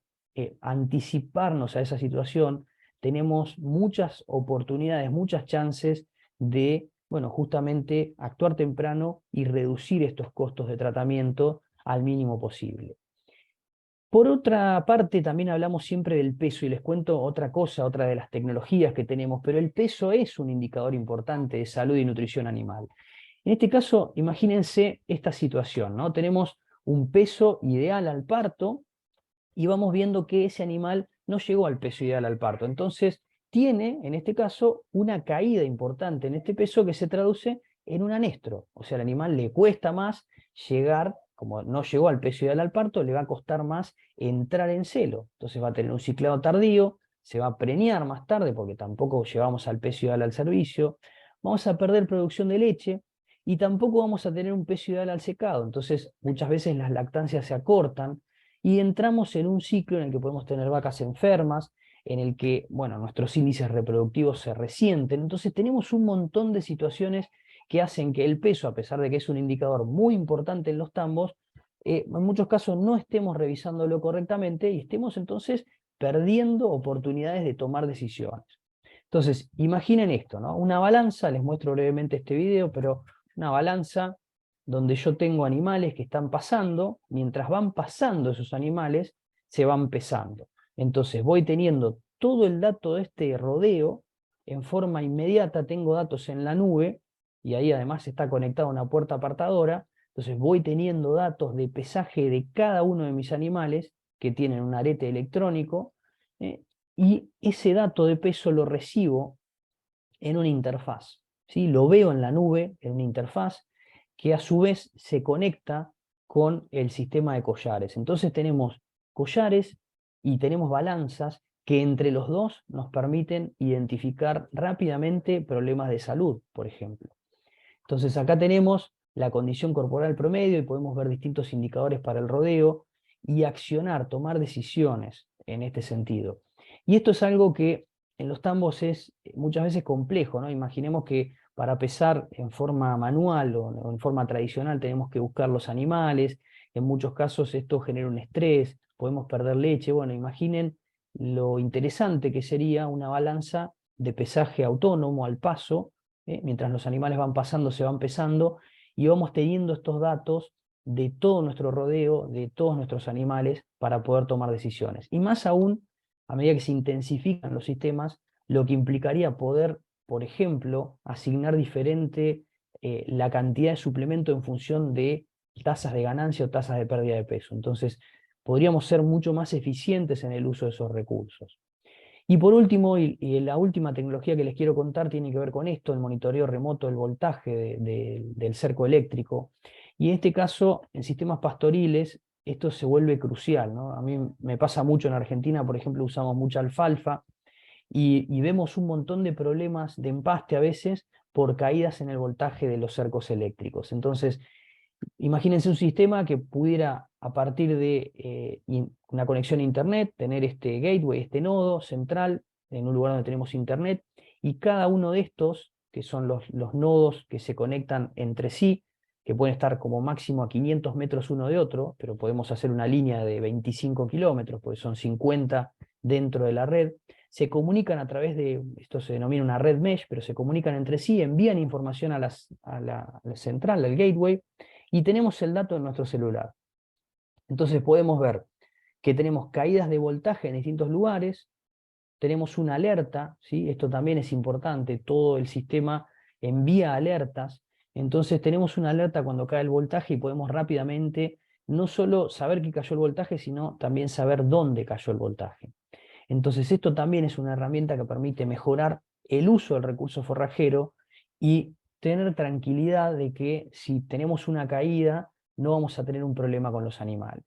anticiparnos a esa situación, tenemos muchas oportunidades, muchas chances de, bueno, justamente actuar temprano y reducir estos costos de tratamiento al mínimo posible. Por otra parte, también hablamos siempre del peso y les cuento otra cosa, otra de las tecnologías que tenemos, pero el peso es un indicador importante de salud y nutrición animal. En este caso, imagínense esta situación, ¿no? Tenemos un peso ideal al parto y vamos viendo que ese animal no llegó al peso ideal al parto. Entonces, tiene, en este caso, una caída importante en este peso que se traduce en un anestro. O sea, al animal le cuesta más llegar, como no llegó al peso ideal al parto, le va a costar más entrar en celo. Entonces va a tener un ciclado tardío, se va a preñar más tarde porque tampoco llevamos al peso ideal al servicio, vamos a perder producción de leche y tampoco vamos a tener un peso ideal al secado. Entonces, muchas veces las lactancias se acortan y entramos en un ciclo en el que podemos tener vacas enfermas, en el que, bueno, nuestros índices reproductivos se resienten. Entonces tenemos un montón de situaciones que hacen que el peso, a pesar de que es un indicador muy importante en los tambos, en muchos casos no estemos revisándolo correctamente y estemos entonces perdiendo oportunidades de tomar decisiones. Entonces, imaginen esto, ¿no? Una balanza, les muestro brevemente este video, pero una balanza donde yo tengo animales que están pasando, mientras van pasando esos animales, se van pesando. Entonces voy teniendo todo el dato de este rodeo en forma inmediata, tengo datos en la nube, y ahí además está conectada una puerta apartadora, entonces voy teniendo datos de pesaje de cada uno de mis animales que tienen un arete electrónico, ¿eh? Y ese dato de peso lo recibo en una interfaz, ¿sí? Lo veo en la nube, en una interfaz, que a su vez se conecta con el sistema de collares. Entonces tenemos collares y tenemos balanzas que entre los dos nos permiten identificar rápidamente problemas de salud, por ejemplo. Entonces acá tenemos la condición corporal promedio y podemos ver distintos indicadores para el rodeo y accionar, tomar decisiones en este sentido. Y esto es algo que en los tambos es muchas veces complejo, ¿no? Imaginemos que para pesar en forma manual o en forma tradicional tenemos que buscar los animales, en muchos casos esto genera un estrés, podemos perder leche. Bueno, imaginen lo interesante que sería una balanza de pesaje autónomo al paso, mientras los animales van pasando, se van pesando, y vamos teniendo estos datos de todo nuestro rodeo, de todos nuestros animales, para poder tomar decisiones. Y más aún, a medida que se intensifican los sistemas, lo que implicaría poder, por ejemplo, asignar diferente la cantidad de suplemento en función de tasas de ganancia o tasas de pérdida de peso. Entonces, podríamos ser mucho más eficientes en el uso de esos recursos. Y por último, y la última tecnología que les quiero contar tiene que ver con esto, el monitoreo remoto del voltaje del cerco eléctrico. Y en este caso, en sistemas pastoriles, esto se vuelve crucial, ¿no? A mí me pasa mucho en Argentina, por ejemplo, usamos mucha alfalfa y vemos un montón de problemas de empaste a veces por caídas en el voltaje de los cercos eléctricos. Entonces, imagínense un sistema que pudiera, a partir de una conexión a Internet, tener este gateway, este nodo central, en un lugar donde tenemos Internet, y cada uno de estos, que son los nodos que se conectan entre sí, que pueden estar como máximo a 500 metros uno de otro, pero podemos hacer una línea de 25 kilómetros, porque son 50 dentro de la red, se comunican a través de, esto se denomina una red mesh, pero se comunican entre sí, envían información a la central, al gateway, y tenemos el dato en nuestro celular. Entonces podemos ver que tenemos caídas de voltaje en distintos lugares, tenemos una alerta, ¿sí? Esto también es importante, todo el sistema envía alertas, entonces tenemos una alerta cuando cae el voltaje y podemos rápidamente no solo saber que cayó el voltaje, sino también saber dónde cayó el voltaje. Entonces esto también es una herramienta que permite mejorar el uso del recurso forrajero y tener tranquilidad de que si tenemos una caída, no vamos a tener un problema con los animales.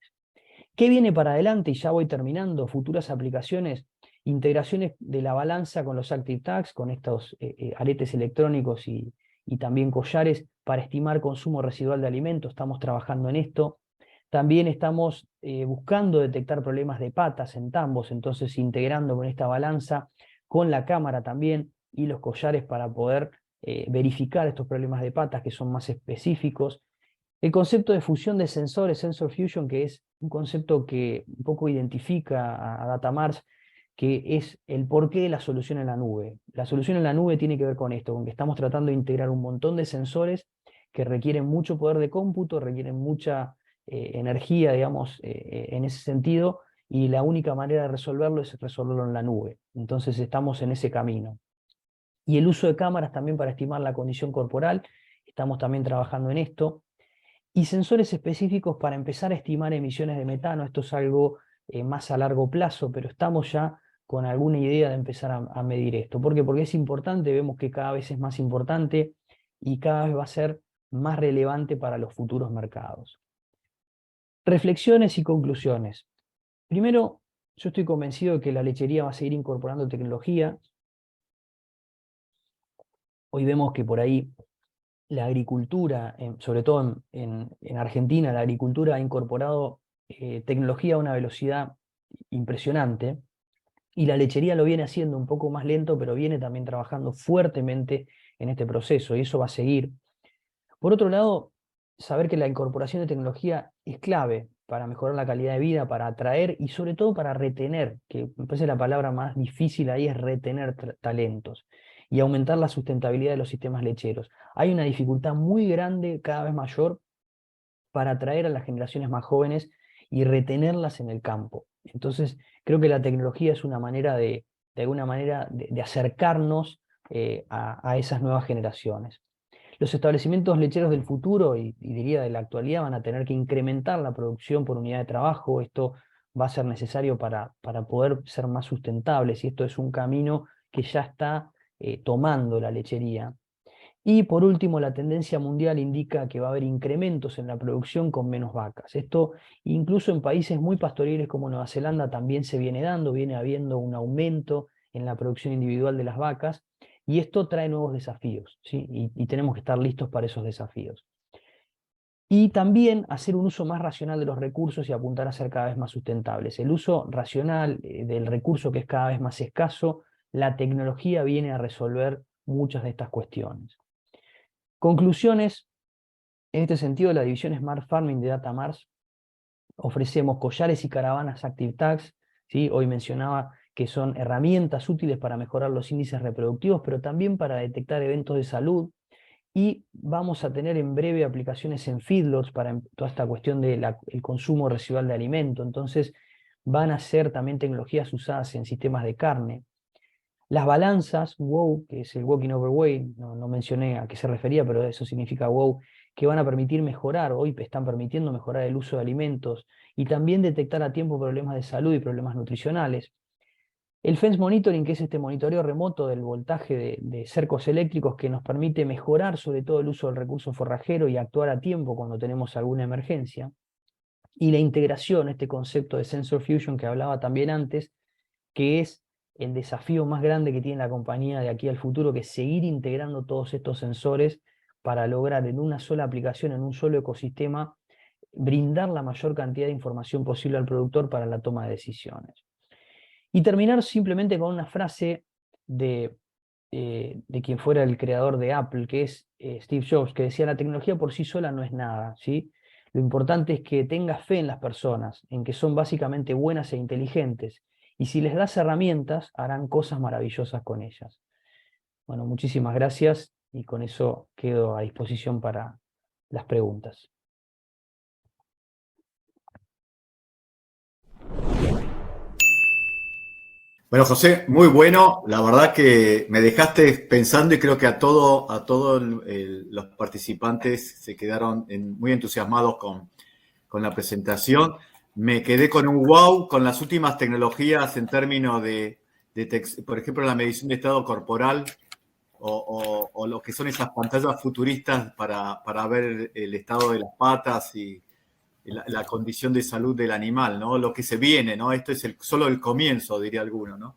¿Qué viene para adelante? Y ya voy terminando. Futuras aplicaciones, integraciones de la balanza con los Active Tags, con estos aretes electrónicos y también collares para estimar consumo residual de alimentos. Estamos trabajando en esto. También estamos buscando detectar problemas de patas en tambos, entonces integrando con esta balanza, con la cámara también y los collares para poder verificar estos problemas de patas que son más específicos. El concepto de fusión de sensores, Sensor Fusion, que es un concepto que un poco identifica a Datamars, que es el porqué de la solución en la nube. La solución en la nube tiene que ver con esto, con que estamos tratando de integrar un montón de sensores que requieren mucho poder de cómputo, requieren mucha energía, digamos, en ese sentido, y la única manera de resolverlo es resolverlo en la nube. Entonces estamos en ese camino. Y el uso de cámaras también para estimar la condición corporal, estamos también trabajando en esto. Y sensores específicos para empezar a estimar emisiones de metano. Esto es algo más a largo plazo, pero estamos ya con alguna idea de empezar a medir esto. ¿Por qué? Porque es importante, vemos que cada vez es más importante y cada vez va a ser más relevante para los futuros mercados. Reflexiones y conclusiones. Primero, yo estoy convencido de que la lechería va a seguir incorporando tecnología. Hoy vemos que por ahí la agricultura, sobre todo en Argentina, la agricultura ha incorporado tecnología a una velocidad impresionante, y la lechería lo viene haciendo un poco más lento, pero viene también trabajando fuertemente en este proceso, y eso va a seguir. Por otro lado, saber que la incorporación de tecnología es clave para mejorar la calidad de vida, para atraer y sobre todo para retener, que me parece la palabra más difícil ahí es retener talentos y aumentar la sustentabilidad de los sistemas lecheros. Hay una dificultad muy grande, cada vez mayor, para atraer a las generaciones más jóvenes y retenerlas en el campo. Entonces, creo que la tecnología es una manera de alguna manera, de acercarnos a esas nuevas generaciones. Los establecimientos lecheros del futuro, y diría de la actualidad, van a tener que incrementar la producción por unidad de trabajo. Esto va a ser necesario para poder ser más sustentables, y esto es un camino que ya está tomando la lechería. Y por último, la tendencia mundial indica que va a haber incrementos en la producción con menos vacas. Esto incluso en países muy pastoriles como Nueva Zelanda también se viene dando, viene habiendo un aumento en la producción individual de las vacas, y esto trae nuevos desafíos, ¿sí? Y tenemos que estar listos para esos desafíos. Y también hacer un uso más racional de los recursos y apuntar a ser cada vez más sustentables. El uso racional del recurso, que es cada vez más escaso, la tecnología viene a resolver muchas de estas cuestiones. Conclusiones: en este sentido, la división Smart Farming de Datamars ofrecemos collares y caravanas Active Tags, ¿sí? Hoy mencionaba que son herramientas útiles para mejorar los índices reproductivos, pero también para detectar eventos de salud, y vamos a tener en breve aplicaciones en feedlots para toda esta cuestión del consumo residual de alimento. Entonces van a ser también tecnologías usadas en sistemas de carne. Las balanzas WOW, que es el Walking Over Weight, no mencioné a qué se refería, pero eso significa WOW, que van a permitir mejorar, hoy están permitiendo mejorar el uso de alimentos y también detectar a tiempo problemas de salud y problemas nutricionales. El Fence Monitoring, que es este monitoreo remoto del voltaje de cercos eléctricos, que nos permite mejorar sobre todo el uso del recurso forrajero y actuar a tiempo cuando tenemos alguna emergencia. Y la integración, este concepto de Sensor Fusion que hablaba también antes, que es el desafío más grande que tiene la compañía de aquí al futuro, que es seguir integrando todos estos sensores para lograr en una sola aplicación, en un solo ecosistema, brindar la mayor cantidad de información posible al productor para la toma de decisiones. Y terminar simplemente con una frase de quien fuera el creador de Apple, que es Steve Jobs, que decía: la tecnología por sí sola no es nada, ¿sí? Lo importante es que tengas fe en las personas, en que son básicamente buenas e inteligentes, y si les das herramientas, harán cosas maravillosas con ellas. Bueno, muchísimas gracias, y con eso quedo a disposición para las preguntas. Bueno, José, muy bueno. La verdad que me dejaste pensando y creo que a todos los participantes se quedaron muy entusiasmados con la presentación. Me quedé con un wow con las últimas tecnologías en términos por ejemplo, la medición de estado corporal o lo que son esas pantallas futuristas para ver el estado de las patas y la condición de salud del animal, ¿no? Lo que se viene, ¿no? Esto es solo el comienzo, diría alguno, ¿no?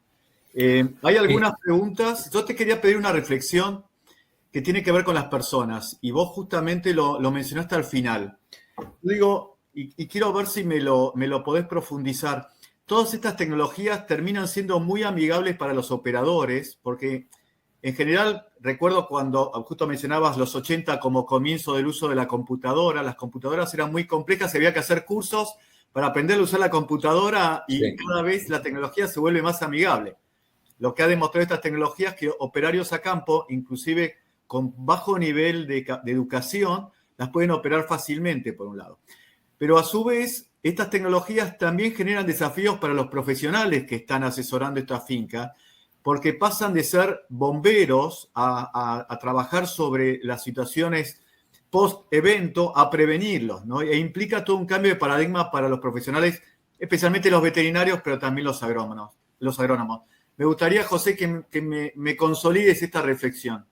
Hay algunas preguntas. Yo te quería pedir una reflexión que tiene que ver con las personas, y vos justamente lo mencionaste al final. Yo digo, y quiero ver si me lo podés profundizar. Todas estas tecnologías terminan siendo muy amigables para los operadores, porque en general, recuerdo cuando justo mencionabas los 80 como comienzo del uso de la computadora, las computadoras eran muy complejas, había que hacer cursos para aprender a usar la computadora y Sí. cada vez la tecnología se vuelve más amigable. Lo que ha demostrado estas tecnologías es que operarios a campo, inclusive con bajo nivel de educación, las pueden operar fácilmente, por un lado. Pero a su vez, estas tecnologías también generan desafíos para los profesionales que están asesorando estas fincas, porque pasan de ser bomberos a trabajar sobre las situaciones post-evento a prevenirlos, ¿no? E implica todo un cambio de paradigma para los profesionales, especialmente los veterinarios, pero también los agrónomos. Me gustaría, José, que me consolides esta reflexión.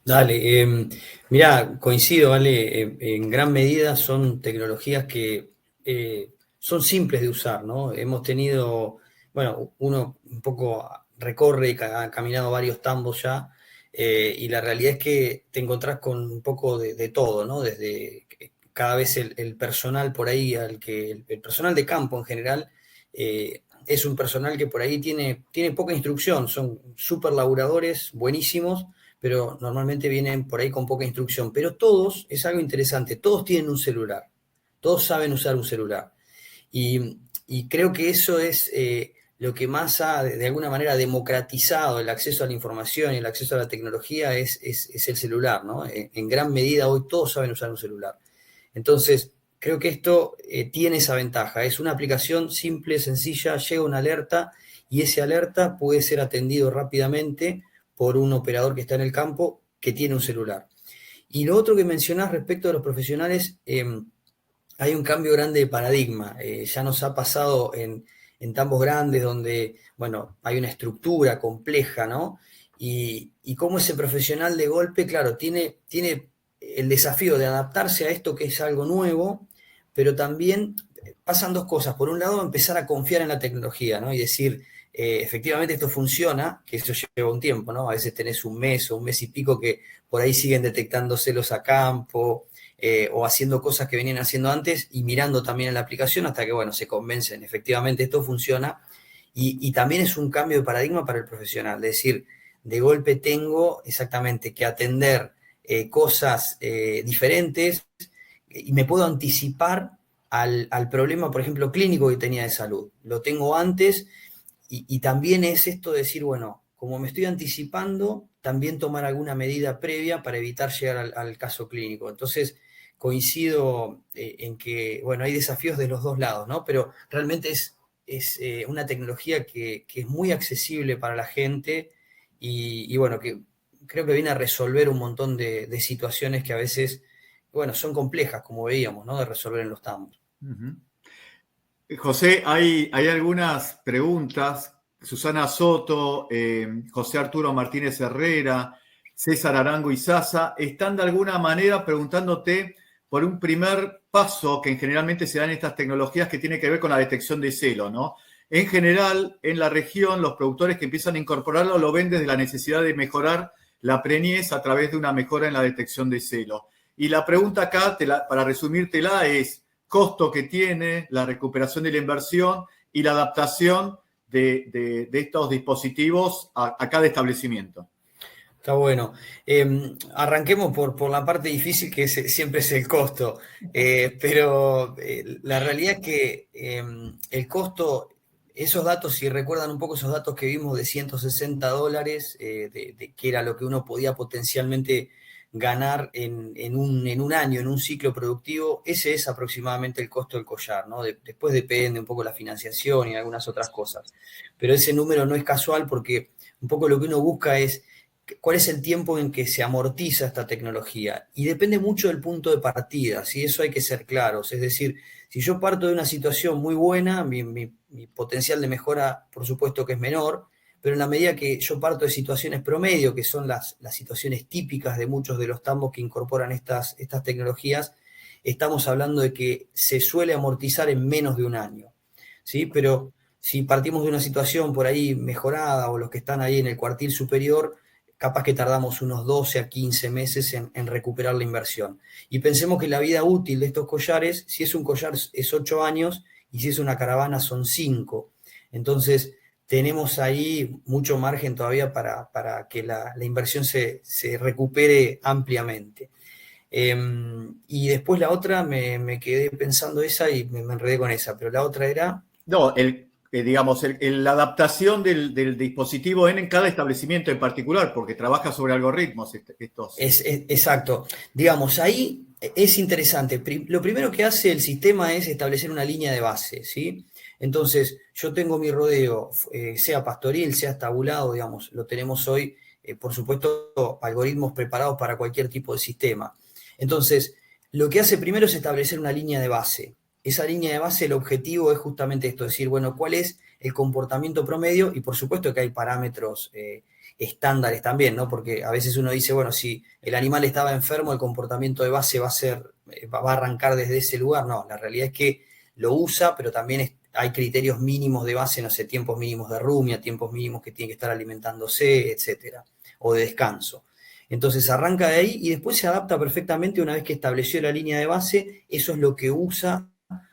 Dale, mirá, coincido, ¿vale? En gran medida son tecnologías que son simples de usar, ¿no? Hemos tenido, bueno, uno un poco recorre y ha caminado varios tambos ya, y la realidad es que te encontrás con un poco de todo, ¿no? Desde que cada vez el personal por ahí, el personal de campo en general, es un personal que por ahí tiene poca instrucción, son súper laburadores, buenísimos, pero normalmente vienen por ahí con poca instrucción. Pero todos, es algo interesante, todos tienen un celular, todos saben usar un celular. Y creo que eso es lo que más ha, de alguna manera, democratizado el acceso a la información y el acceso a la tecnología es el celular, ¿no? En gran medida hoy todos saben usar un celular. Entonces, creo que esto tiene esa ventaja. Es una aplicación simple, sencilla, llega una alerta y ese alerta puede ser atendido rápidamente por un operador que está en el campo que tiene un celular. Y lo otro que mencionás respecto de los profesionales, hay un cambio grande de paradigma. Ya nos ha pasado en tambos grandes donde, bueno, hay una estructura compleja, ¿no? Y cómo ese profesional de golpe, claro, tiene el desafío de adaptarse a esto que es algo nuevo, pero también pasan dos cosas. Por un lado, empezar a confiar en la tecnología, ¿no? Y decir, efectivamente esto funciona, que eso lleva un tiempo, ¿no? A veces tenés un mes o un mes y pico que por ahí siguen detectando celos a campo, o haciendo cosas que venían haciendo antes y mirando también en la aplicación hasta que, bueno, se convencen, efectivamente esto funciona. Y también es un cambio de paradigma para el profesional, es decir, de golpe tengo exactamente que atender cosas diferentes y me puedo anticipar al problema, por ejemplo, clínico que tenía de salud. Lo tengo antes y también es esto de decir, bueno, como me estoy anticipando, también tomar alguna medida previa para evitar llegar al caso clínico. Entonces, coincido en que, bueno, hay desafíos de los dos lados, ¿no? Pero realmente es una tecnología que es muy accesible para la gente y, bueno, que creo que viene a resolver un montón de situaciones que a veces, bueno, son complejas, como veíamos, ¿no? De resolver en los tambos. Uh-huh. José, hay algunas preguntas. Susana Soto, José Arturo Martínez Herrera, César Arango y Sasa están de alguna manera preguntándote por un primer paso que generalmente se da en estas tecnologías que tiene que ver con la detección de celo, ¿no? En general, en la región, los productores que empiezan a incorporarlo lo ven desde la necesidad de mejorar la preñez a través de una mejora en la detección de celo. Y la pregunta acá, para resumírtela, es costo que tiene, la recuperación de la inversión y la adaptación de estos dispositivos a cada establecimiento. Está bueno. Arranquemos por la parte difícil, que siempre es el costo. Pero la realidad es que el costo, esos datos, si recuerdan un poco esos datos que vimos de $160, que era lo que uno podía potencialmente ganar en un año, en un ciclo productivo, ese es aproximadamente el costo del collar, ¿no? Después depende un poco la financiación y algunas otras cosas. Pero ese número no es casual porque un poco lo que uno busca es cuál es el tiempo en que se amortiza esta tecnología. Y depende mucho del punto de partida, ¿sí? Eso hay que ser claros. Es decir, si yo parto de una situación muy buena, mi potencial de mejora, por supuesto que es menor, pero en la medida que yo parto de situaciones promedio, que son las situaciones típicas de muchos de los tambos que incorporan estas tecnologías, estamos hablando de que se suele amortizar en menos de un año, ¿sí? Pero si partimos de una situación por ahí mejorada o los que están ahí en el cuartil superior, capaz que tardamos unos 12 a 15 meses en recuperar la inversión. Y pensemos que la vida útil de estos collares, si es un collar es 8 años y si es una caravana son 5. Entonces tenemos ahí mucho margen todavía para que la inversión se recupere ampliamente. Y después la otra, me quedé pensando esa y me enredé con esa, pero la otra era... No, digamos, la adaptación del dispositivo en cada establecimiento en particular, porque trabaja sobre algoritmos estos. Exacto. Digamos, ahí es interesante. Lo primero que hace el sistema es establecer una línea de base, ¿sí? Entonces, yo tengo mi rodeo, sea pastoril, sea tabulado, digamos, lo tenemos hoy, por supuesto, algoritmos preparados para cualquier tipo de sistema. Entonces, lo que hace primero es establecer una línea de base. Esa línea de base, el objetivo es justamente esto, decir, bueno, ¿cuál es el comportamiento promedio? Y por supuesto que hay parámetros estándares también, ¿no? Porque a veces uno dice, bueno, si el animal estaba enfermo, el comportamiento de base va a arrancar desde ese lugar. No, la realidad es que lo usa, pero también hay criterios mínimos de base, no sé, tiempos mínimos de rumia, tiempos mínimos que tiene que estar alimentándose, etcétera, o de descanso. Entonces arranca de ahí y después se adapta perfectamente una vez que estableció la línea de base, eso es lo que usa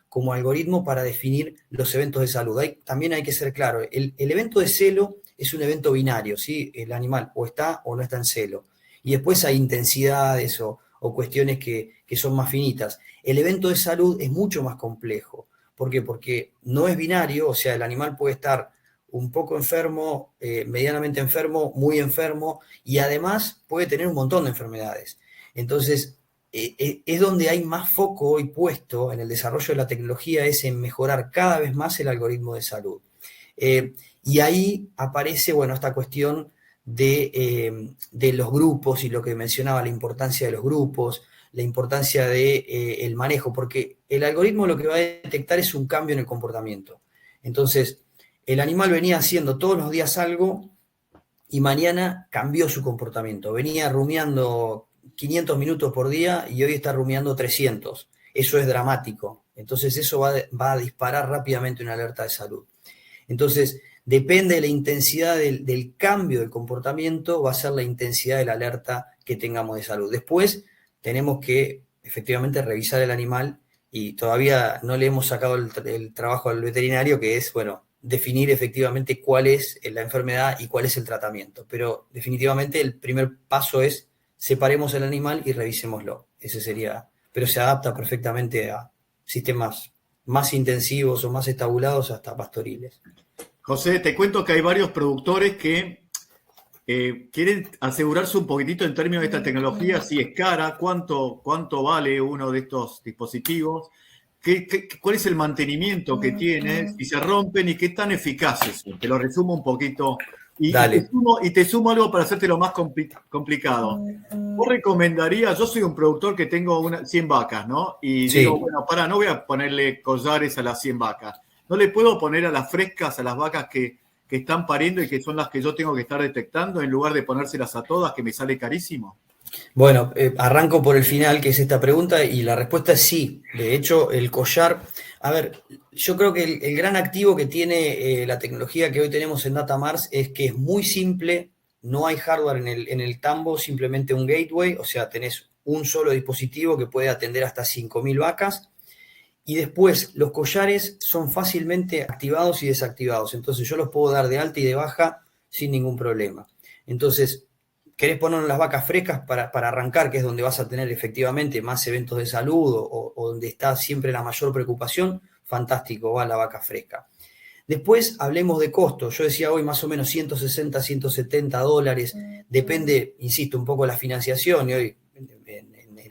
como algoritmo para definir los eventos de salud. También hay que ser claro, el evento de celo es un evento binario, ¿sí? El animal o está o no está en celo. Y después hay intensidades o cuestiones que son más finitas. El evento de salud es mucho más complejo. ¿Por qué? Porque no es binario, o sea, el animal puede estar un poco enfermo, medianamente enfermo, muy enfermo, y además puede tener un montón de enfermedades. Entonces, es donde hay más foco hoy puesto en el desarrollo de la tecnología, es en mejorar cada vez más el algoritmo de salud. Y ahí aparece, bueno, esta cuestión de los grupos y lo que mencionaba, la importancia de los grupos, la importancia del manejo, porque el algoritmo lo que va a detectar es un cambio en el comportamiento. Entonces, el animal venía haciendo todos los días algo y mañana cambió su comportamiento. Venía rumiando 500 minutos por día y hoy está rumiando 300. Eso es dramático. Entonces eso va a disparar rápidamente una alerta de salud. Entonces, depende de la intensidad del cambio del comportamiento, va a ser la intensidad de la alerta que tengamos de salud. Después tenemos que efectivamente revisar el animal y todavía no le hemos sacado el trabajo al veterinario, que es, bueno, definir efectivamente cuál es la enfermedad y cuál es el tratamiento. Pero definitivamente el primer paso es separemos el animal y revisémoslo. Ese sería, pero se adapta perfectamente a sistemas más intensivos o más estabulados hasta pastoriles. José, te cuento que hay varios productores que quieren asegurarse un poquitito en términos de esta tecnología, si es cara, cuánto vale uno de estos dispositivos, cuál es el mantenimiento que tiene, si se rompen y qué tan eficaces son. Te lo resumo un poquito. Y te sumo algo para hacerte lo más complicado. ¿Vos recomendarías? Yo soy un productor que tengo 100 vacas, ¿no? Y Sí. digo, bueno, no voy a ponerle collares a las 100 vacas. ¿No le puedo poner a las frescas, a las vacas que están pariendo y que son las que yo tengo que estar detectando, en lugar de ponérselas a todas, que me sale carísimo? Bueno, arranco por el final, que es esta pregunta, y la respuesta es sí. De hecho, el collar, a ver, yo creo que el gran activo que tiene la tecnología que hoy tenemos en DataMars es que es muy simple, no hay hardware en el tambo, simplemente un gateway, o sea, tenés un solo dispositivo que puede atender hasta 5.000 vacas, y después los collares son fácilmente activados y desactivados, entonces yo los puedo dar de alta y de baja sin ningún problema. Entonces, querés poner las vacas frescas para arrancar, que es donde vas a tener efectivamente más eventos de salud o donde está siempre la mayor preocupación, fantástico, va la vaca fresca. Después hablemos de costos. Yo decía hoy más o menos 160, 170 dólares. Depende, insisto, un poco de la financiación. Y hoy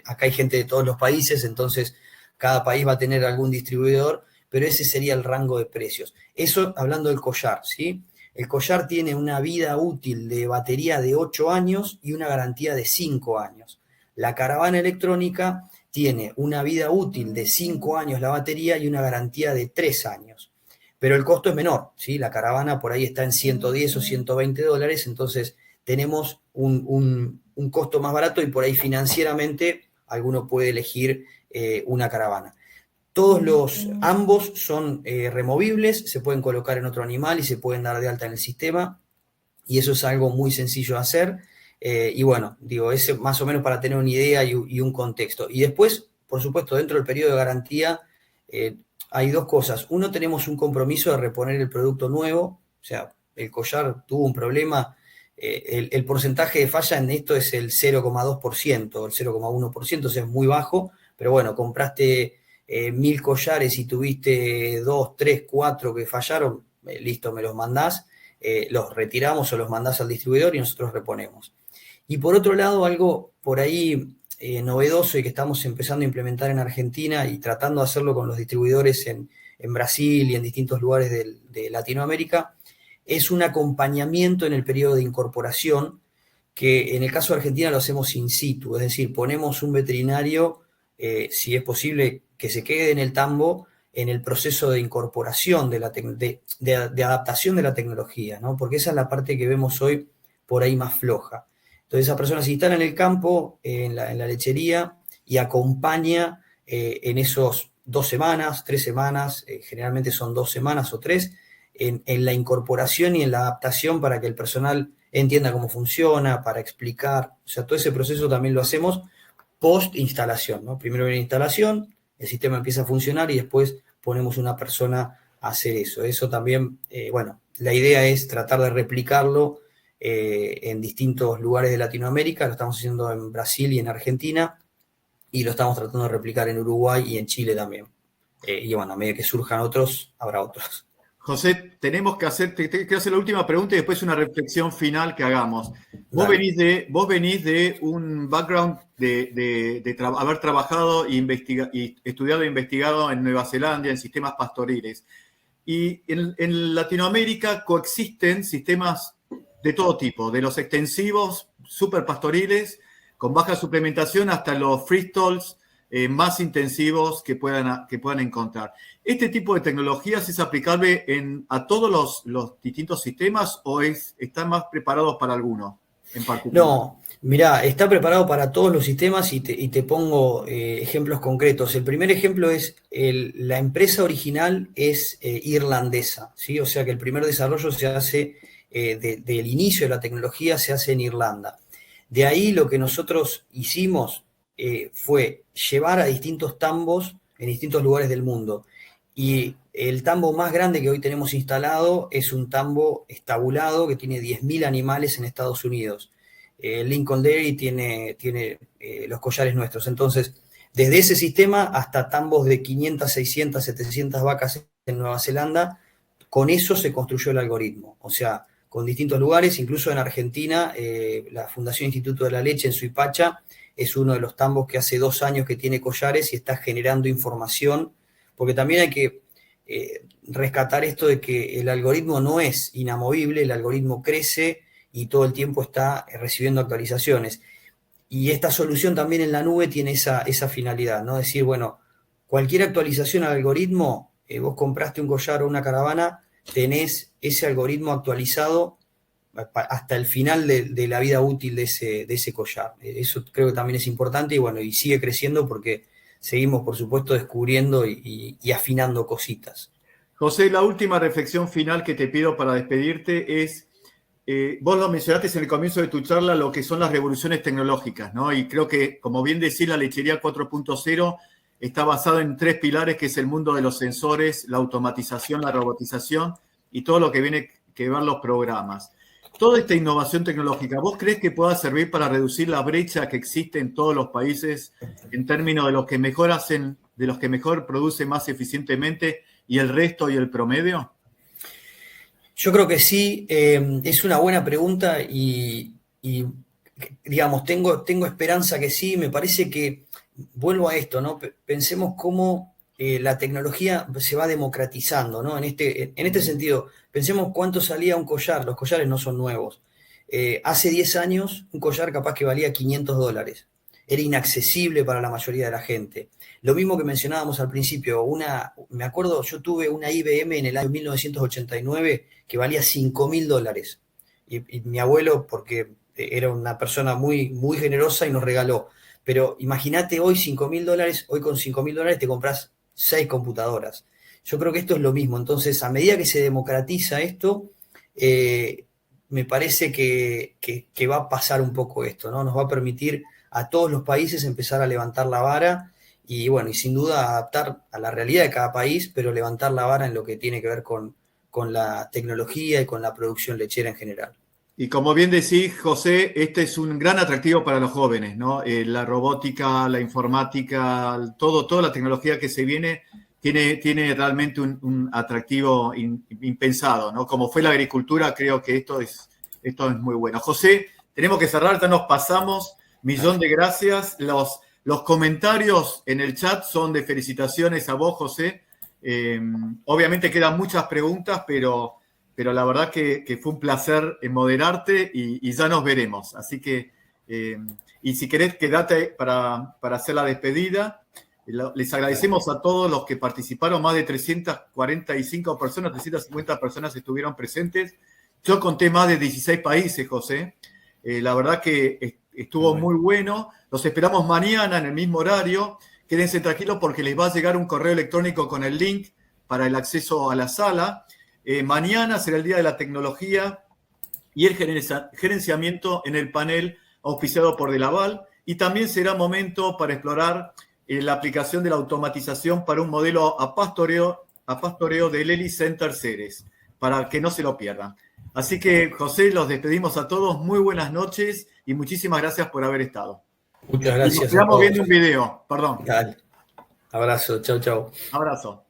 acá hay gente de todos los países, entonces cada país va a tener algún distribuidor, pero ese sería el rango de precios. Eso hablando del collar, ¿sí? El collar tiene una vida útil de batería de 8 años y una garantía de 5 años. La caravana electrónica tiene una vida útil de 5 años la batería y una garantía de 3 años. pero el costo es menor, ¿sí? La caravana por ahí está en 110 o $120, entonces tenemos un costo más barato y por ahí financieramente alguno puede elegir una caravana. Ambos son removibles, se pueden colocar en otro animal y se pueden dar de alta en el sistema, y eso es algo muy sencillo de hacer. Y bueno, digo, ese más o menos para tener una idea y un contexto. Y después, por supuesto, dentro del periodo de garantía hay dos cosas. Uno, tenemos un compromiso de reponer el producto nuevo, o sea, el collar tuvo un problema. El porcentaje de falla en esto es el 0,2%, el 0,1%, o sea, es muy bajo, pero bueno, compraste 1000 collares y tuviste 2, 3, 4 que fallaron, listo, me los mandás, los retiramos o los mandás al distribuidor y nosotros reponemos. Y por otro lado, algo por ahí novedoso y que estamos empezando a implementar en Argentina y tratando de hacerlo con los distribuidores en Brasil y en distintos lugares de Latinoamérica, es un acompañamiento en el periodo de incorporación, que en el caso de Argentina lo hacemos in situ, es decir, ponemos un veterinario, si es posible, que se quede en el tambo en el proceso de incorporación, de adaptación de la tecnología, ¿no? Porque esa es la parte que vemos hoy por ahí más floja. Entonces esa persona se instala en el campo, en la lechería, y acompaña en esos 2 semanas, 3 semanas, generalmente son 2 semanas o 3, en la incorporación y en la adaptación para que el personal entienda cómo funciona, para explicar. O sea, todo ese proceso también lo hacemos post instalación, ¿no? Primero viene la instalación, el sistema empieza a funcionar y después ponemos una persona a hacer eso. Eso también, bueno, la idea es tratar de replicarlo en distintos lugares de Latinoamérica. Lo estamos haciendo en Brasil y en Argentina, y lo estamos tratando de replicar en Uruguay y en Chile también. Y bueno, a medida que surjan otros, habrá otros. José, tenemos que te quiero hacer la última pregunta y después una reflexión final que hagamos. Vos venís de un background de haber trabajado y estudiado e investigado en Nueva Zelanda en sistemas pastoriles. Y en Latinoamérica coexisten sistemas de todo tipo, de los extensivos, super pastoriles, con baja suplementación, hasta los freestalls más intensivos que puedan encontrar. ¿Este tipo de tecnologías es aplicable a todos los distintos sistemas o están más preparados para alguno en particular? No, mirá, está preparado para todos los sistemas y te pongo ejemplos concretos. El primer ejemplo es, la empresa original es irlandesa, ¿sí? O sea que el primer desarrollo se hace, del inicio de la tecnología se hace en Irlanda. De ahí lo que nosotros hicimos fue llevar a distintos tambos en distintos lugares del mundo. Y el tambo más grande que hoy tenemos instalado es un tambo estabulado que tiene 10.000 animales en Estados Unidos. Lincoln Dairy tiene los collares nuestros. Entonces, desde ese sistema hasta tambos de 500, 600, 700 vacas en Nueva Zelanda, con eso se construyó el algoritmo. O sea, con distintos lugares, incluso en Argentina, la Fundación Instituto de la Leche en Suipacha es uno de los tambos que hace 2 años que tiene collares y está generando información, porque también hay que rescatar esto de que el algoritmo no es inamovible, el algoritmo crece y todo el tiempo está recibiendo actualizaciones. Y esta solución también en la nube tiene esa finalidad, ¿no? Decir, bueno, cualquier actualización al algoritmo, vos compraste un collar o una caravana, tenés ese algoritmo actualizado hasta el final de la vida útil de ese collar. Eso creo que también es importante y bueno, y sigue creciendo porque seguimos, por supuesto, descubriendo y afinando cositas. José, la última reflexión final que te pido para despedirte es, vos lo mencionaste en el comienzo de tu charla, lo que son las revoluciones tecnológicas, ¿no? Y creo que, como bien decís, la lechería 4.0 está basada en 3 pilares, que es el mundo de los sensores, la automatización, la robotización y todo lo que viene que ver los programas. Toda esta innovación tecnológica, ¿vos crees que pueda servir para reducir la brecha que existe en todos los países en términos de los que mejor hacen, de los que mejor producen más eficientemente y el resto y el promedio? Yo creo que sí, es una buena pregunta y digamos, tengo esperanza que sí. Me parece que, vuelvo a esto, ¿no? Pensemos cómo la tecnología se va democratizando, ¿no? En este sentido, pensemos cuánto salía un collar. Los collares no son nuevos. Hace 10 años un collar capaz que valía $500. era inaccesible para la mayoría de la gente. Lo mismo que mencionábamos al principio, me acuerdo, yo tuve una IBM en el año 1989 que valía $5.000. Y mi abuelo, porque era una persona muy, muy generosa y nos regaló. Pero imagínate hoy $5.000, hoy con $5.000 te compras 6 computadoras. Yo creo que esto es lo mismo. Entonces, a medida que se democratiza esto, me parece que va a pasar un poco esto, ¿no? Nos va a permitir a todos los países empezar a levantar la vara y, bueno, y sin duda adaptar a la realidad de cada país, pero levantar la vara en lo que tiene que ver con la tecnología y con la producción lechera en general. Y como bien decís, José, este es un gran atractivo para los jóvenes, ¿no? La robótica, la informática, toda la tecnología que se viene tiene realmente un atractivo impensado, ¿no? Como fue la agricultura, creo que esto es muy bueno. José, tenemos que cerrar, ya nos pasamos. Millón de gracias. Los comentarios en el chat son de felicitaciones a vos, José. Obviamente quedan muchas preguntas, pero la verdad que fue un placer moderarte y ya nos veremos. Así que, y si querés, quedate para hacer la despedida. Les agradecemos a todos los que participaron, más de 345 personas, 350 personas estuvieron presentes. Yo conté más de 16 países, José. La verdad que estuvo muy bueno. Los esperamos mañana en el mismo horario. Quédense tranquilos porque les va a llegar un correo electrónico con el link para el acceso a la sala. Mañana será el Día de la Tecnología y el gerenciamiento en el panel auspiciado por Delaval. Y también será momento para explorar la aplicación de la automatización para un modelo a pastoreo del Eli Center Ceres, para que no se lo pierdan. Así que, José, los despedimos a todos. Muy buenas noches y muchísimas gracias por haber estado. Muchas gracias. Nos quedamos viendo un video. Perdón. Dale. Abrazo. Chau, chau. Abrazo.